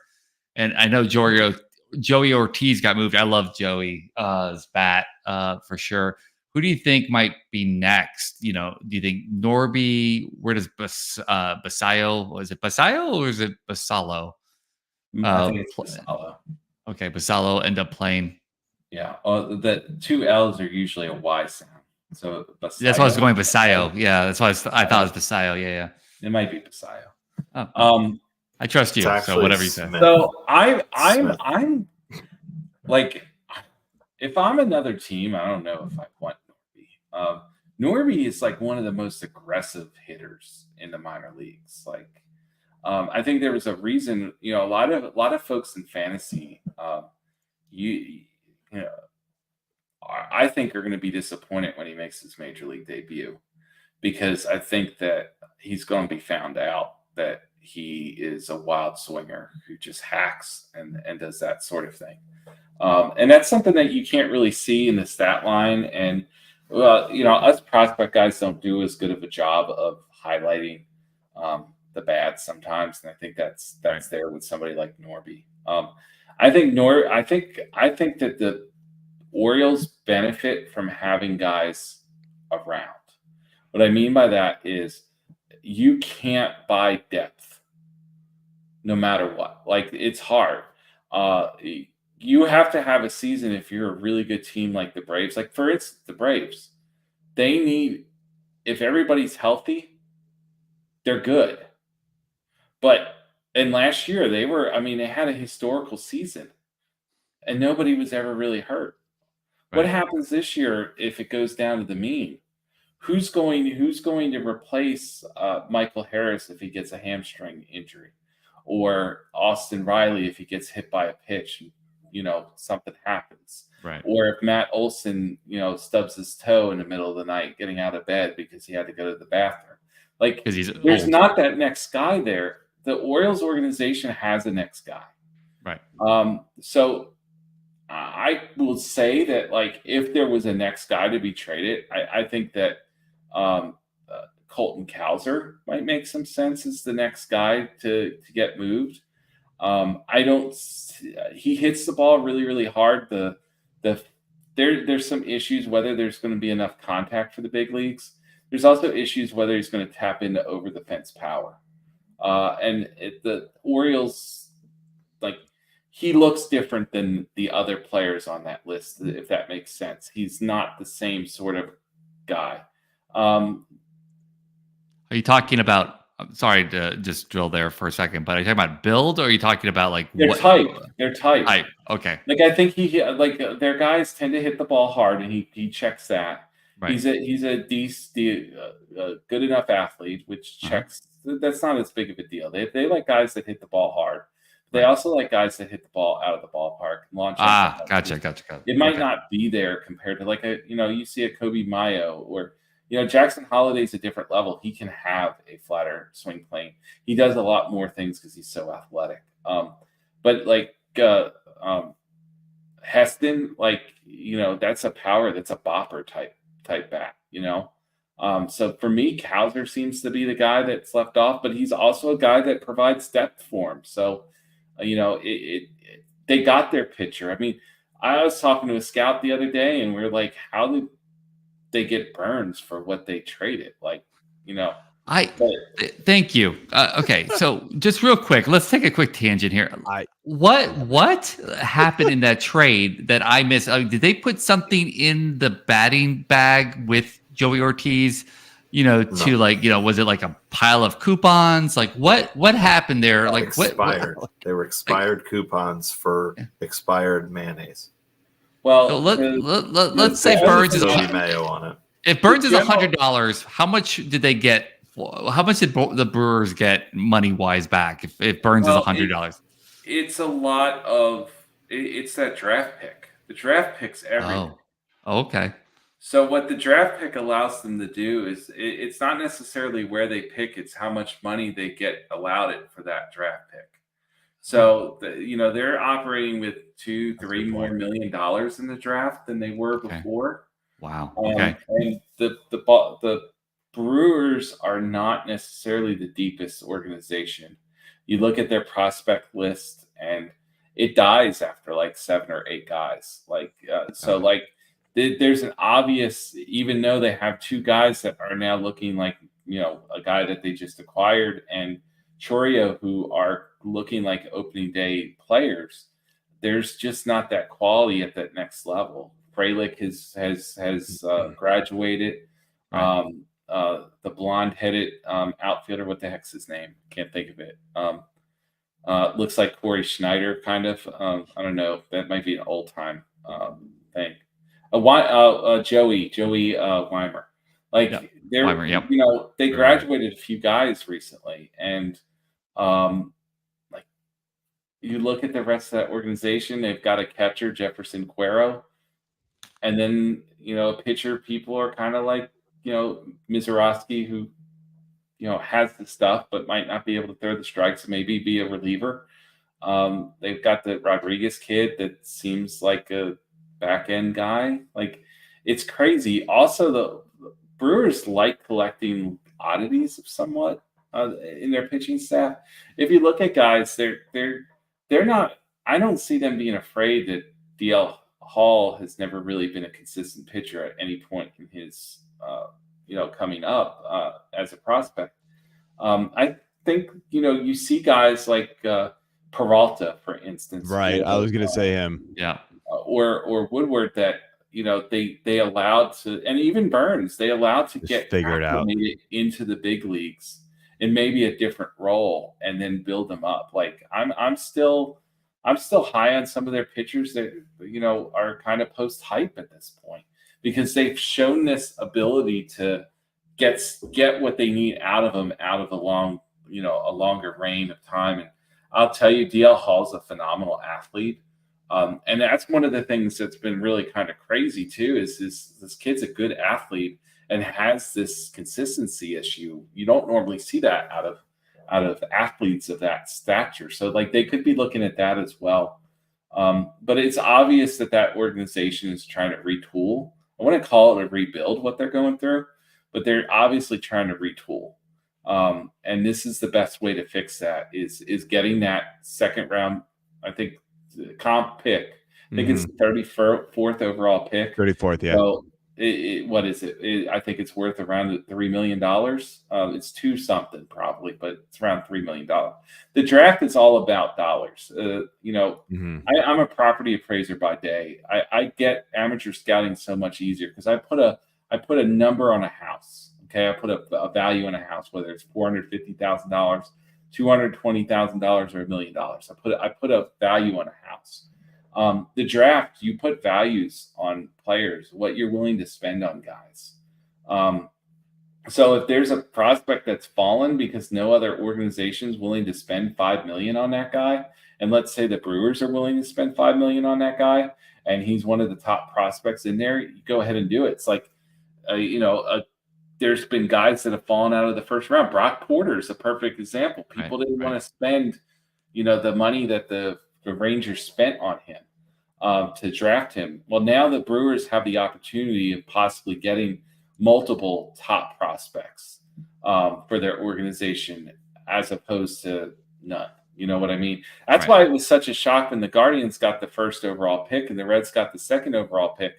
and I know Joey Ortiz got moved. I love Joey's bat for sure. Who do you think might be next? Do you think Norby? Where does Basayo? Was it Basayo or is it Basalo? I think it's Basalo. Okay, Basalo end up playing. Yeah. The two L's are usually a Y sound. So Basayo. That's why I was going Basayo. Yeah, that's why I thought it was Basayo. Yeah. It might be Basayo. I trust you. So whatever you say. So I'm like, if I'm another team, I don't know if I want Norby. Norby is like one of the most aggressive hitters in the minor leagues. I think there was a reason, a lot of folks in fantasy, I think are going to be disappointed when he makes his major league debut, because I think that he's going to be found out that he is a wild swinger who just hacks and does that sort of thing. And that's something that you can't really see in the stat line. And, us prospect guys don't do as good of a job of highlighting the bad sometimes. And I think that's there with somebody like Norby. I think that the Orioles benefit from having guys around. What I mean by that is you can't buy depth no matter what. It's hard. You have to have a season if you're a really good team like the Braves. For instance, the Braves, they need, if everybody's healthy, they're good. And last year they had a historical season and nobody was ever really hurt. Right. What happens this year if it goes down to the mean? Who's going to replace Michael Harris if he gets a hamstring injury, or Austin Riley if he gets hit by a pitch? Something happens. Right. Or if Matt Olson, stubs his toe in the middle of the night getting out of bed because he had to go to the bathroom. There's old. Not that next guy there. The Orioles organization has a next guy. Right. So I will say that if there was a next guy to be traded, I think that Colton Cowser might make some sense as the next guy to get moved. I don't. He hits the ball really, really hard. There's some issues whether there's going to be enough contact for the big leagues. There's also issues whether he's going to tap into over the fence power. The Orioles, like, he looks different than the other players on that list, if that makes sense. He's not the same sort of guy. Are you talking about? I'm sorry to just drill there for a second, but are you talking about build, or are you talking about like They're tight? They're tight. Type. Okay. Like, I think their guys tend to hit the ball hard, and he checks that. Right. He's a good enough athlete, which checks. That's not as big of a deal. They like guys that hit the ball hard. They also like guys that hit the ball out of the ballpark. Gotcha. It might not be there compared to like you see a Kobe Mayo or Jackson Holliday's a different level. He can have a flatter swing plane. He does a lot more things because he's so athletic. But like Heston, like that's a power. That's a bopper type bat. So for me, Cowser seems to be the guy that's left off, but he's also a guy that provides depth for him. So, they got their pitcher. I mean, I was talking to a scout the other day, and we are like, how did they get Burns for what they traded? Thank you. Okay, so just real quick, let's take a quick tangent here. What happened in that trade that I missed? Did they put something in the batting bag with Joey Ortiz? No. Was it like a pile of coupons? Like what happened there? Like expired. They were expired coupons for expired mayonnaise. Well, so let's say Burns is Mayo on it. If Burns is $100, how much did they get? How much did the Brewers get money wise back? If Burns is $100, it's a lot of it's that draft pick. The draft pick's everything. Oh, okay. So what the draft pick allows them to do is it's not necessarily where they pick; it's how much money they get allowed it for that draft pick. So they're operating with $2-3 more $1 million in the draft than they were before. Wow. Okay. And the Brewers are not necessarily the deepest organization. You look at their prospect list, and it dies after like 7 or 8 guys. There's an obvious, even though they have 2 guys that are now looking like, a guy that they just acquired and Chourio, who are looking like opening day players, there's just not that quality at that next level. Frelick has graduated. Right. The blonde-headed outfielder, what the heck's his name? Can't think of it. Looks like Corey Schneider, kind of. I don't know. That might be an old-time thing. Joey Weimer. Weimer, yep. They graduated a few guys recently, and you look at the rest of that organization, they've got a catcher, Jefferson Cuero, and then a pitcher. People are kind of like Mizorowski, who has the stuff but might not be able to throw the strikes, maybe be a reliever. They've got the Rodriguez kid that seems like a back end guy. Like, it's crazy. Also, the Brewers like collecting oddities somewhat in their pitching staff. If you look at guys, they're not. I don't see them being afraid that DL Hall has never really been a consistent pitcher at any point in his coming up as a prospect. I think you see guys like Peralta, for instance. Right, I was going to say him. Yeah. Or Woodward that they allowed to, and even Burns, they allowed to get figure it out into the big leagues in maybe a different role and then build them up. Like I'm still high on some of their pitchers that are kind of post hype at this point, because they've shown this ability to get what they need out of them out of a longer reign of time. And I'll tell you, DL Hall's a phenomenal athlete. And that's one of the things that's been really kind of crazy too, is this kid's a good athlete and has this consistency issue. You don't normally see that out of athletes of that stature. So they could be looking at that as well. But it's obvious that organization is trying to retool. I want to call it a rebuild, what they're going through, but they're obviously trying to retool. And this is the best way to fix that is getting that second round, I think, comp pick. I think it's the 34th overall pick. 34th, yeah. So what is it? I think it's worth around $3 million. It's two something probably, but it's around $3 million. The draft is all about dollars. I'm a property appraiser by day. I get amateur scouting so much easier because I put a number on a house. Okay, I put a value on a house, whether it's $450,000, $220,000, or $1 million. I put a value on a house. The draft, you put values on players, what you're willing to spend on guys. So if there's a prospect that's fallen because no other organization is willing to spend $5 million on that guy, and let's say the Brewers are willing to spend $5 million on that guy, and he's one of the top prospects in there, you go ahead and do it. It's like, there's been guys that have fallen out of the first round. Brock Porter is a perfect example. People didn't want to spend, the money that the Rangers spent on him to draft him. Well, now the Brewers have the opportunity of possibly getting multiple top prospects for their organization as opposed to none. You know what I mean? That's why it was such a shock when the Guardians got the first overall pick and the Reds got the second overall pick.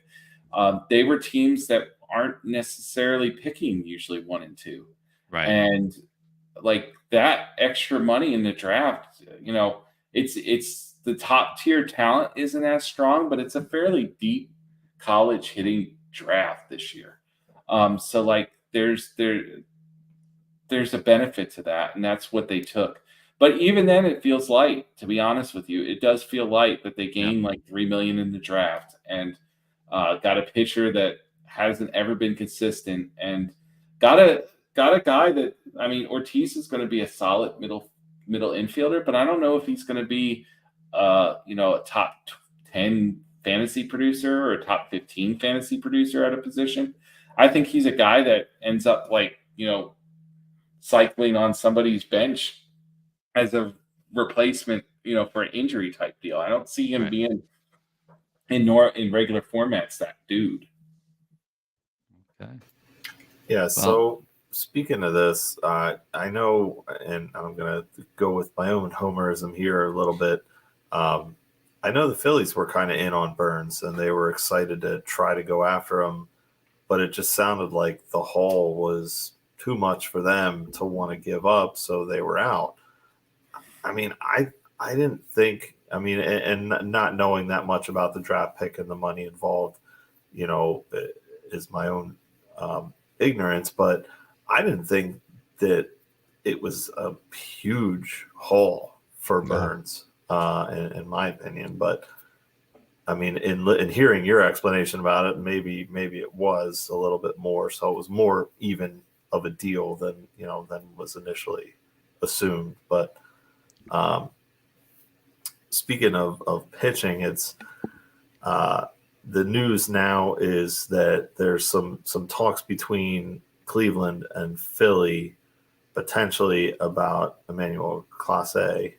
They were teams that aren't necessarily picking usually 1 and 2. Right. And like that extra money in the draft, it's the top tier talent isn't as strong, but it's a fairly deep college hitting draft this year. So like there's a benefit to that, and that's what they took. But even then it feels light, to be honest with you. It does feel light that they gained like $3 million in the draft and got a pitcher that hasn't ever been consistent, and got a guy that, Ortiz is going to be a solid middle infielder, but I don't know if he's going to be a top 10 fantasy producer or a top 15 fantasy producer at a position. I think he's a guy that ends up cycling on somebody's bench as a replacement, for an injury type deal. I don't see him being in regular formats, that dude. Okay. Yeah. Well, so speaking of this, I know, and I'm going to go with my own homerism here a little bit. I know the Phillies were kind of in on Burns and they were excited to try to go after him, but it just sounded like the haul was too much for them to want to give up. So they were out. I didn't think, and not knowing that much about the draft pick and the money involved, is my own ignorance, but I didn't think that it was a huge haul for Burns, in my opinion. But in hearing your explanation about it, maybe it was a little bit more. So it was more even of a deal than was initially assumed. But speaking of pitching, it's the news now is that there's some talks between Cleveland and Philly potentially about Emmanuel Clase,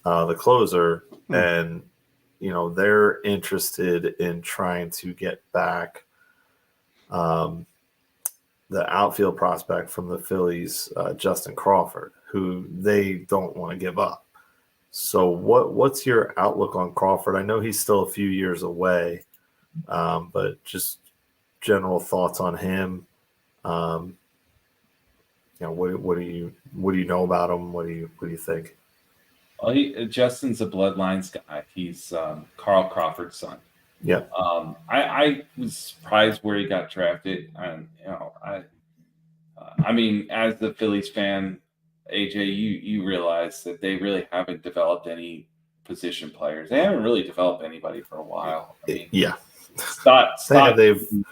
the closer, and they're interested in trying to get back the outfield prospect from the Phillies, Justin Crawford, who they don't want to give up. So what's your outlook on Crawford? I know he's still a few years away, but just general thoughts on him. What do you know about him? What do you think? Well, Justin's a bloodlines guy. He's Carl Crawford's son. Yeah. I was surprised where he got drafted, and as the Phillies fan, AJ, you realize that they really haven't developed any position players. They haven't really developed anybody for a while. They've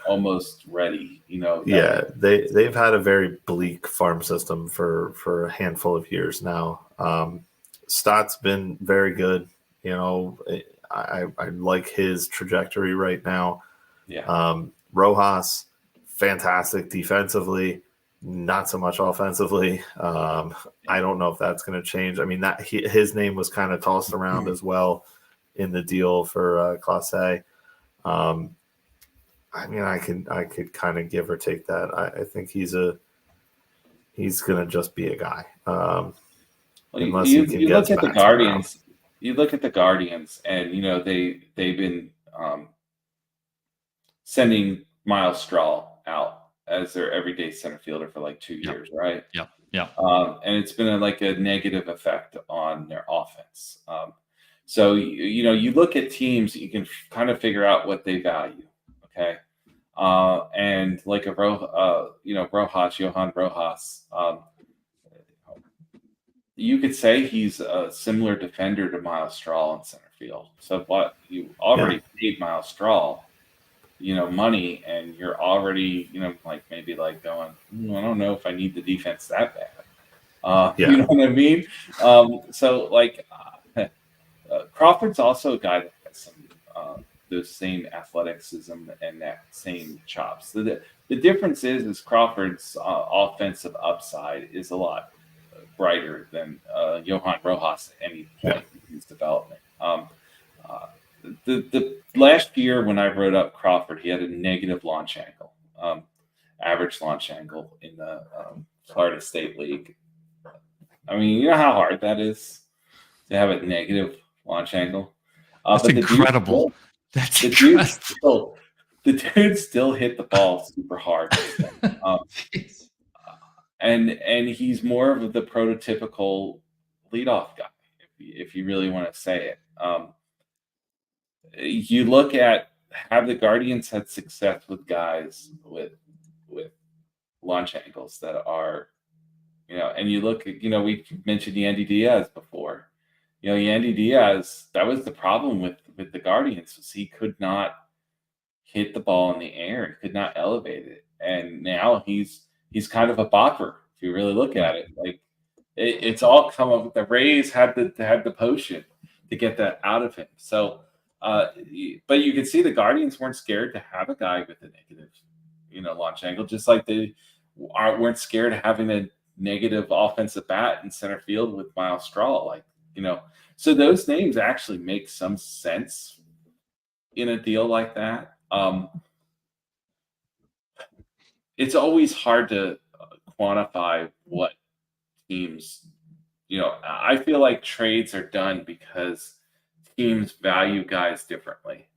almost ready. Yeah, they've had a very bleak farm system for a handful of years now. Stott's been very good. I like his trajectory right now. Yeah. Rojas, fantastic defensively, not so much offensively. I don't know if that's going to change. His name was kind of tossed around as well in the deal for Clase. I mean, I could kind of give or take that. I think he's gonna just be a guy. Unless he can you get look his at the bats around. Guardians. You look at the Guardians, and they've been sending Miles Straw out as their everyday center fielder for like 2 years, right? Yep. Yep. And it's been a negative effect on their offense. So you look at teams, you can kind of figure out what they value. Okay. And like Johan Rojas, you could say he's a similar defender to Miles Straw in center field. So what you already paid Miles Straw, money, and you're already, maybe going, I don't know if I need the defense that bad. You know what I mean? Crawford's also a guy that has some those same athleticism and that same chops. The difference is Crawford's offensive upside is a lot brighter than Johan Rojas at any point in his development. The last year when I wrote up Crawford, he had a negative launch angle, average launch angle in the Florida State League. I mean, you know how hard that is to have a negative launch angle. That's incredible. The dude still hit the ball super hard. And he's more of the prototypical leadoff guy, if you really want to say it. You look at have the Guardians had success with guys with launch angles that are, and you look at, we mentioned Yandy Diaz before. Yandy Diaz, that was the problem with the Guardians, was he could not hit the ball in the air, he could not elevate it, and now he's kind of a bopper if you really look at it. Like it's all come up. The Rays had the potion to get that out of him. So, but you can see the Guardians weren't scared to have a guy with a negative, launch angle, just like they weren't scared of having a negative offensive bat in center field with Miles Straw. So those names actually make some sense in a deal like that. It's always hard to quantify what teams, I feel like trades are done because teams value guys differently.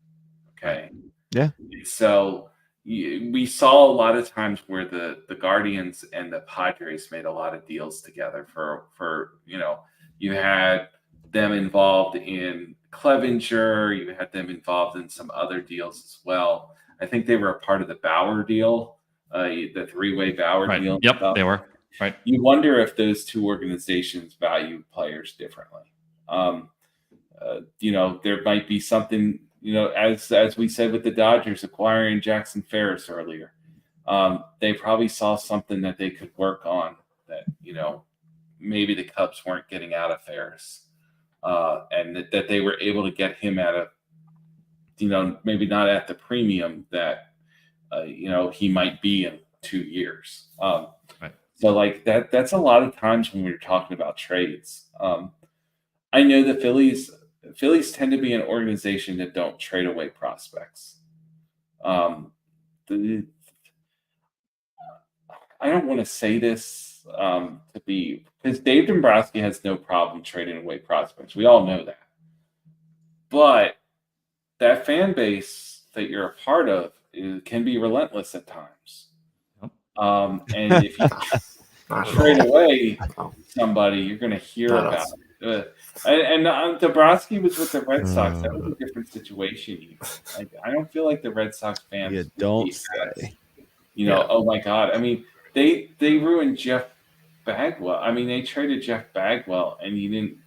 Okay. Yeah. So we saw a lot of times where the Guardians and the Padres made a lot of deals together for you had them involved in Clevenger, you had them involved in some other deals as well. I think they were a part of the Bauer deal, the three-way Bauer deal. Yep, they were. Right. You wonder if those two organizations value players differently. There might be something, as we said with the Dodgers acquiring Jackson Ferris earlier. They probably saw something that they could work on that, maybe the Cubs weren't getting out of Ferris. And that they were able to get him at maybe not at the premium that, he might be in 2 years. Right. So that's a lot of times when we're talking about trades. I know the Phillies tend to be an organization that don't trade away prospects. I don't want to say this to be, because Dave Dombrowski has no problem trading away prospects. We all know that. But that fan base that you're a part of can be relentless at times. And if you trade away somebody, you're going to hear about it. And Dombrowski was with the Red Sox. That was a different situation. I don't feel like the Red Sox fans. You don't say. Oh my God. I mean, they ruined Jeff Bagwell. I mean, they traded Jeff Bagwell, and you didn't.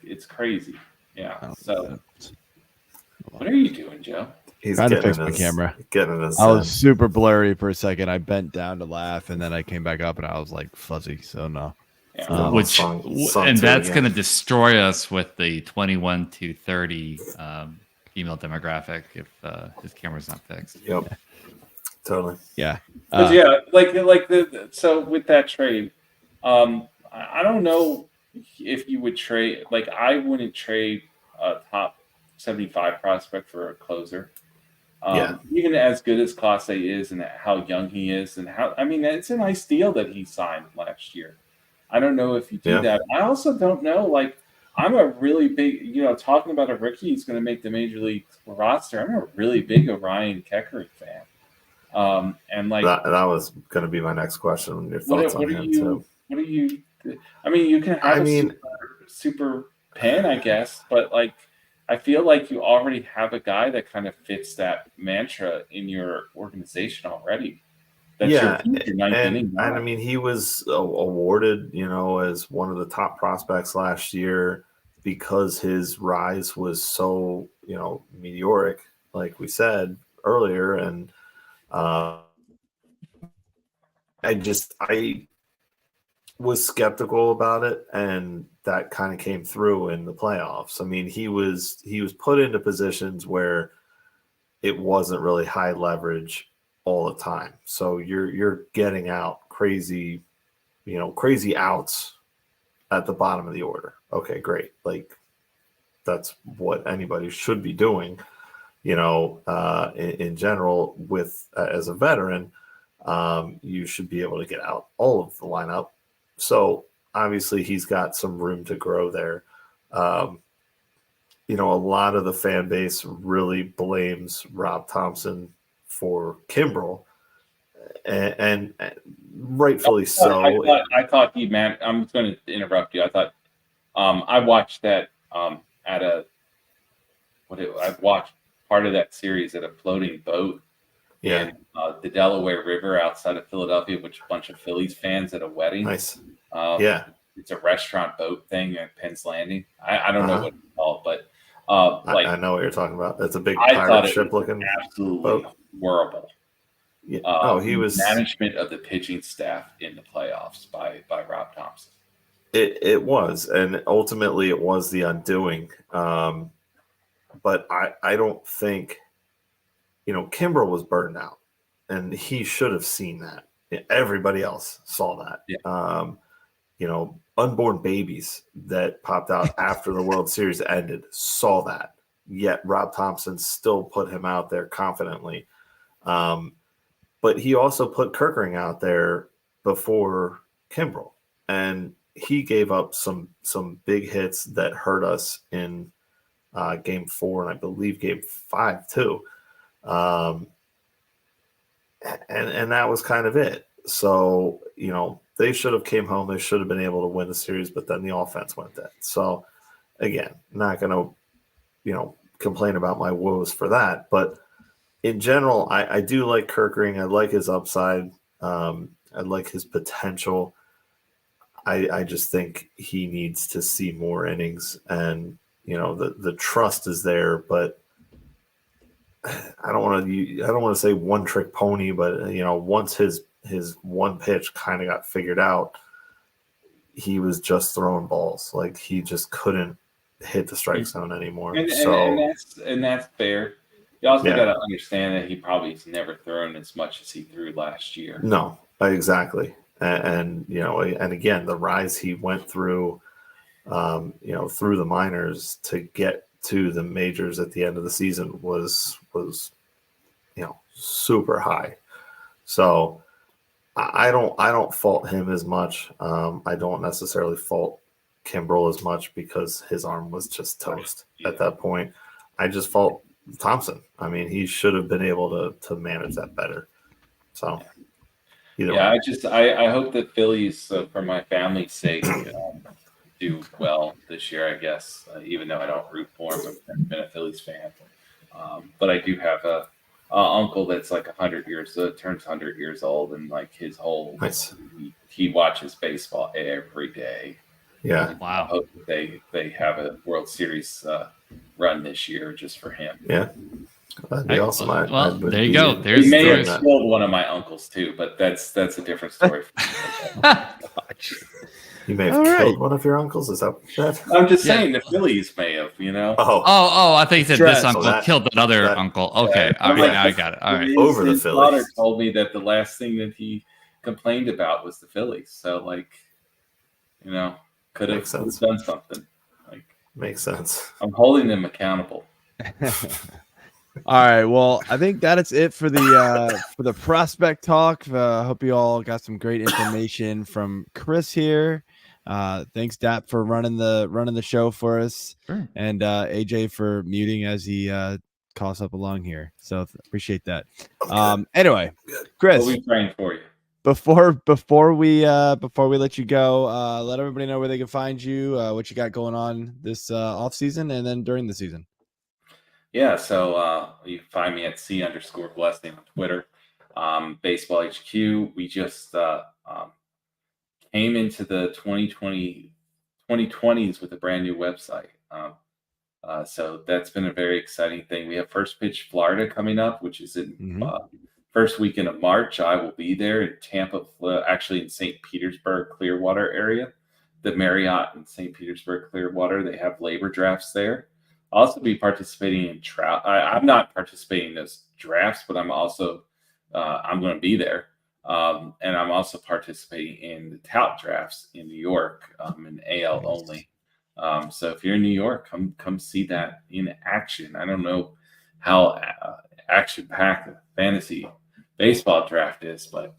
It's crazy. Yeah. So, what are you doing, Joe? He's trying to fix my camera. I was super blurry for a second. I bent down to laugh, and then I came back up, and I was like fuzzy. So no. Yeah. And that's going to destroy us with the 21 to 30 female demographic if his camera's not fixed. Yep. Totally. Yeah. So with that trade, I don't know if you would trade. I wouldn't trade a top 75 prospect for a closer. Even as good as Clase is and how young he is and it's a nice deal that he signed last year. I don't know if you do that. I also don't know, like, I'm a really big, talking about a rookie who's going to make the major league roster. I'm a really big Orion Keckering fan. And like that was going to be my next question. Your thoughts on him too. What are you? I mean, you can have super pen, I guess, but like, I feel like you already have a guy that kind of fits that mantra in your organization already. That's your ninth inning guy. And I mean, he was awarded, as one of the top prospects last year because his rise was so, meteoric, like we said earlier. And I was skeptical about it, and that kind of came through in the playoffs. I mean, he was put into positions where it wasn't really high leverage all the time. So you're getting out crazy outs at the bottom of the order. Okay, great. Like, that's what anybody should be doing, in general with as a veteran. You should be able to get out all of the lineup. So obviously he's got some room to grow there. A lot of the fan base really blames Rob Thompson for Kimbrel, and rightfully so. I thought I'm going to interrupt you. I thought I watched that I watched part of that series at a floating boat in the Delaware River outside of Philadelphia, which a bunch of Phillies fans at a wedding. Nice. It's a restaurant boat thing at Penn's Landing. I don't know what it's called, but I know what you're talking about. It's a big pirate ship looking absolutely boat. horrible. Yeah. He was management of the pitching staff in the playoffs by Rob Thompson. It was, and ultimately it was the undoing. But I don't think, Kimbrel was burned out, and he should have seen that. Everybody else saw that. Yeah. Unborn babies that popped out after the World Series ended saw that. Yet Rob Thompson still put him out there confidently. But he also put Kerkering out there before Kimbrel, and he gave up some big hits that hurt us in Game 4 and I believe Game 5 too. And that was kind of it. So, they should have came home. They should have been able to win the series, but then the offense went dead. So, again, not going to, complain about my woes for that. But in general, I do like Kerkering. I like his upside. I like his potential. I just think he needs to see more innings, and the trust is there, but I don't want to say one trick pony, but once his one pitch kind of got figured out, he was just throwing balls. Like, he just couldn't hit the strike zone anymore. And that's fair. You also got to understand that he probably's never thrown as much as he threw last year. No, exactly. And again, the rise he went through, through the minors to get to the majors at the end of the season was super high. So I don't fault him as much. I don't necessarily fault Kimbrel as much because his arm was just toast at that point. I just fault Thompson. I mean, he should have been able to manage that better. So. I hope that Phillies, for my family's sake, do well this year, I guess, even though I don't root for them. I've been a Phillies fan. But I do have a uncle that's like 100 years, turns 100 years old, and like his whole, he watches baseball every day. Yeah. Wow. I hope that they have a World Series run this year just for him. Yeah. That'd be awesome. Well, there you go. He may have killed one of my uncles too, but that's a different story. You may have killed one of your uncles. Is that? I'm just saying the Phillies may have. Oh! I think that this uncle killed another uncle. Okay, all right, I got it. All right. Over the his Phillies. Daughter told me that the last thing that he complained about was the Phillies. So could have done something. Makes sense. I'm holding them accountable. All right. Well, I think that is it for the prospect talk. Hope you all got some great information from Chris here. Thanks, Dap, for running the show for us, Sure. and AJ for muting as he calls up along here. So appreciate that. Anyway, Chris, We'll be praying for you. before we let you go, let everybody know where they can find you, what you got going on this off season, and then during the season. Yeah, so you can find me at C_Blessing on Twitter. Baseball HQ. We just came into the 2020s with a brand new website. So that's been a very exciting thing. We have First Pitch Florida coming up, which is in first weekend of March. I will be there in Tampa, actually in St. Petersburg, Clearwater area. The Marriott in St. Petersburg, Clearwater, they have labor drafts there. I'll also be participating in trout. I'm not participating in those drafts, but I'm also I'm going to be there, and I'm also participating in the tout drafts in New York, in AL only. So if you're in New York, come see that in action. I don't know how action-packed the fantasy baseball draft is, but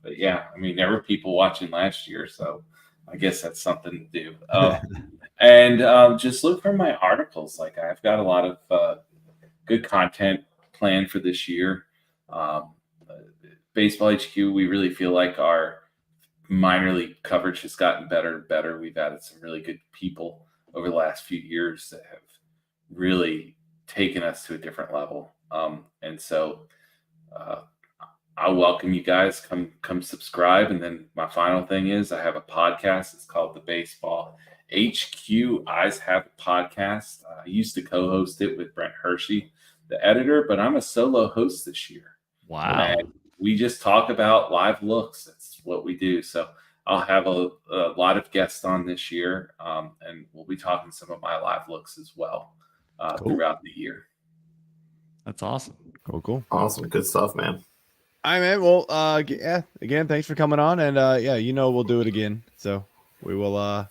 yeah, I mean, there were people watching last year, so I guess that's something to do. And just look for my articles. Like, I've got a lot of good content planned for this year. Baseball HQ, we really feel like our minor league coverage has gotten better and better. We've added some really good people over the last few years that have really taken us to a different level. And so I welcome you guys. Come subscribe. And then my final thing is I have a podcast. It's called the Baseball HQ Eyes Have a Podcast. I used to co-host it with Brent Hershey, the editor, but I'm a solo host this year. Wow. And we just talk about live looks. That's what we do. So I'll have a lot of guests on this year, and we'll be talking some of my live looks as well throughout the year. That's awesome. Cool. Awesome. Good stuff, man. All right, man. Well, yeah, again, thanks for coming on, and yeah, we'll do it again. So we will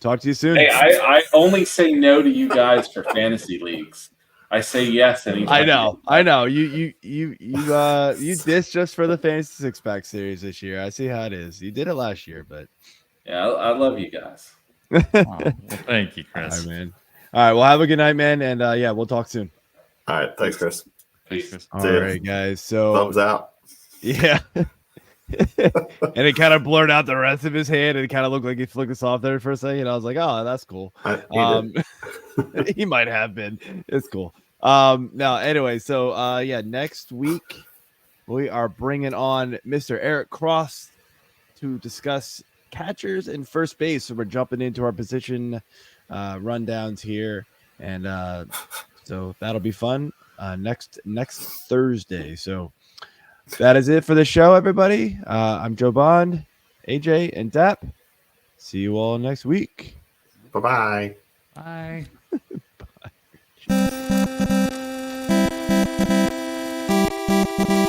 talk to you soon. Hey, I only say no to you guys for fantasy leagues. I say yes anytime. I know. You dissed just for the Fantasy Six Pack series this year. I see how it is. You did it last year, but yeah, I love you guys. Wow. Well, thank you, Chris. All right, man. All right, well, have a good night, man, and yeah, we'll talk soon. All right. Thanks, Chris. Thanks, Chris. All See ya. right, guys. So Thumbs out. yeah. And it kind of blurred out the rest of his hand, and it kind of looked like he flicked us off there for a second. I was like, oh, that's cool. He might have been. It's cool. Now, anyway, so yeah, next week we are bringing on Mr. Eric Cross to discuss catchers and first base. So we're jumping into our position rundowns here, and so that'll be fun next Thursday. So that is it for the show, everybody. I'm Joe Bond, AJ, and Dap. See you all next week. Bye-bye. Bye. Bye.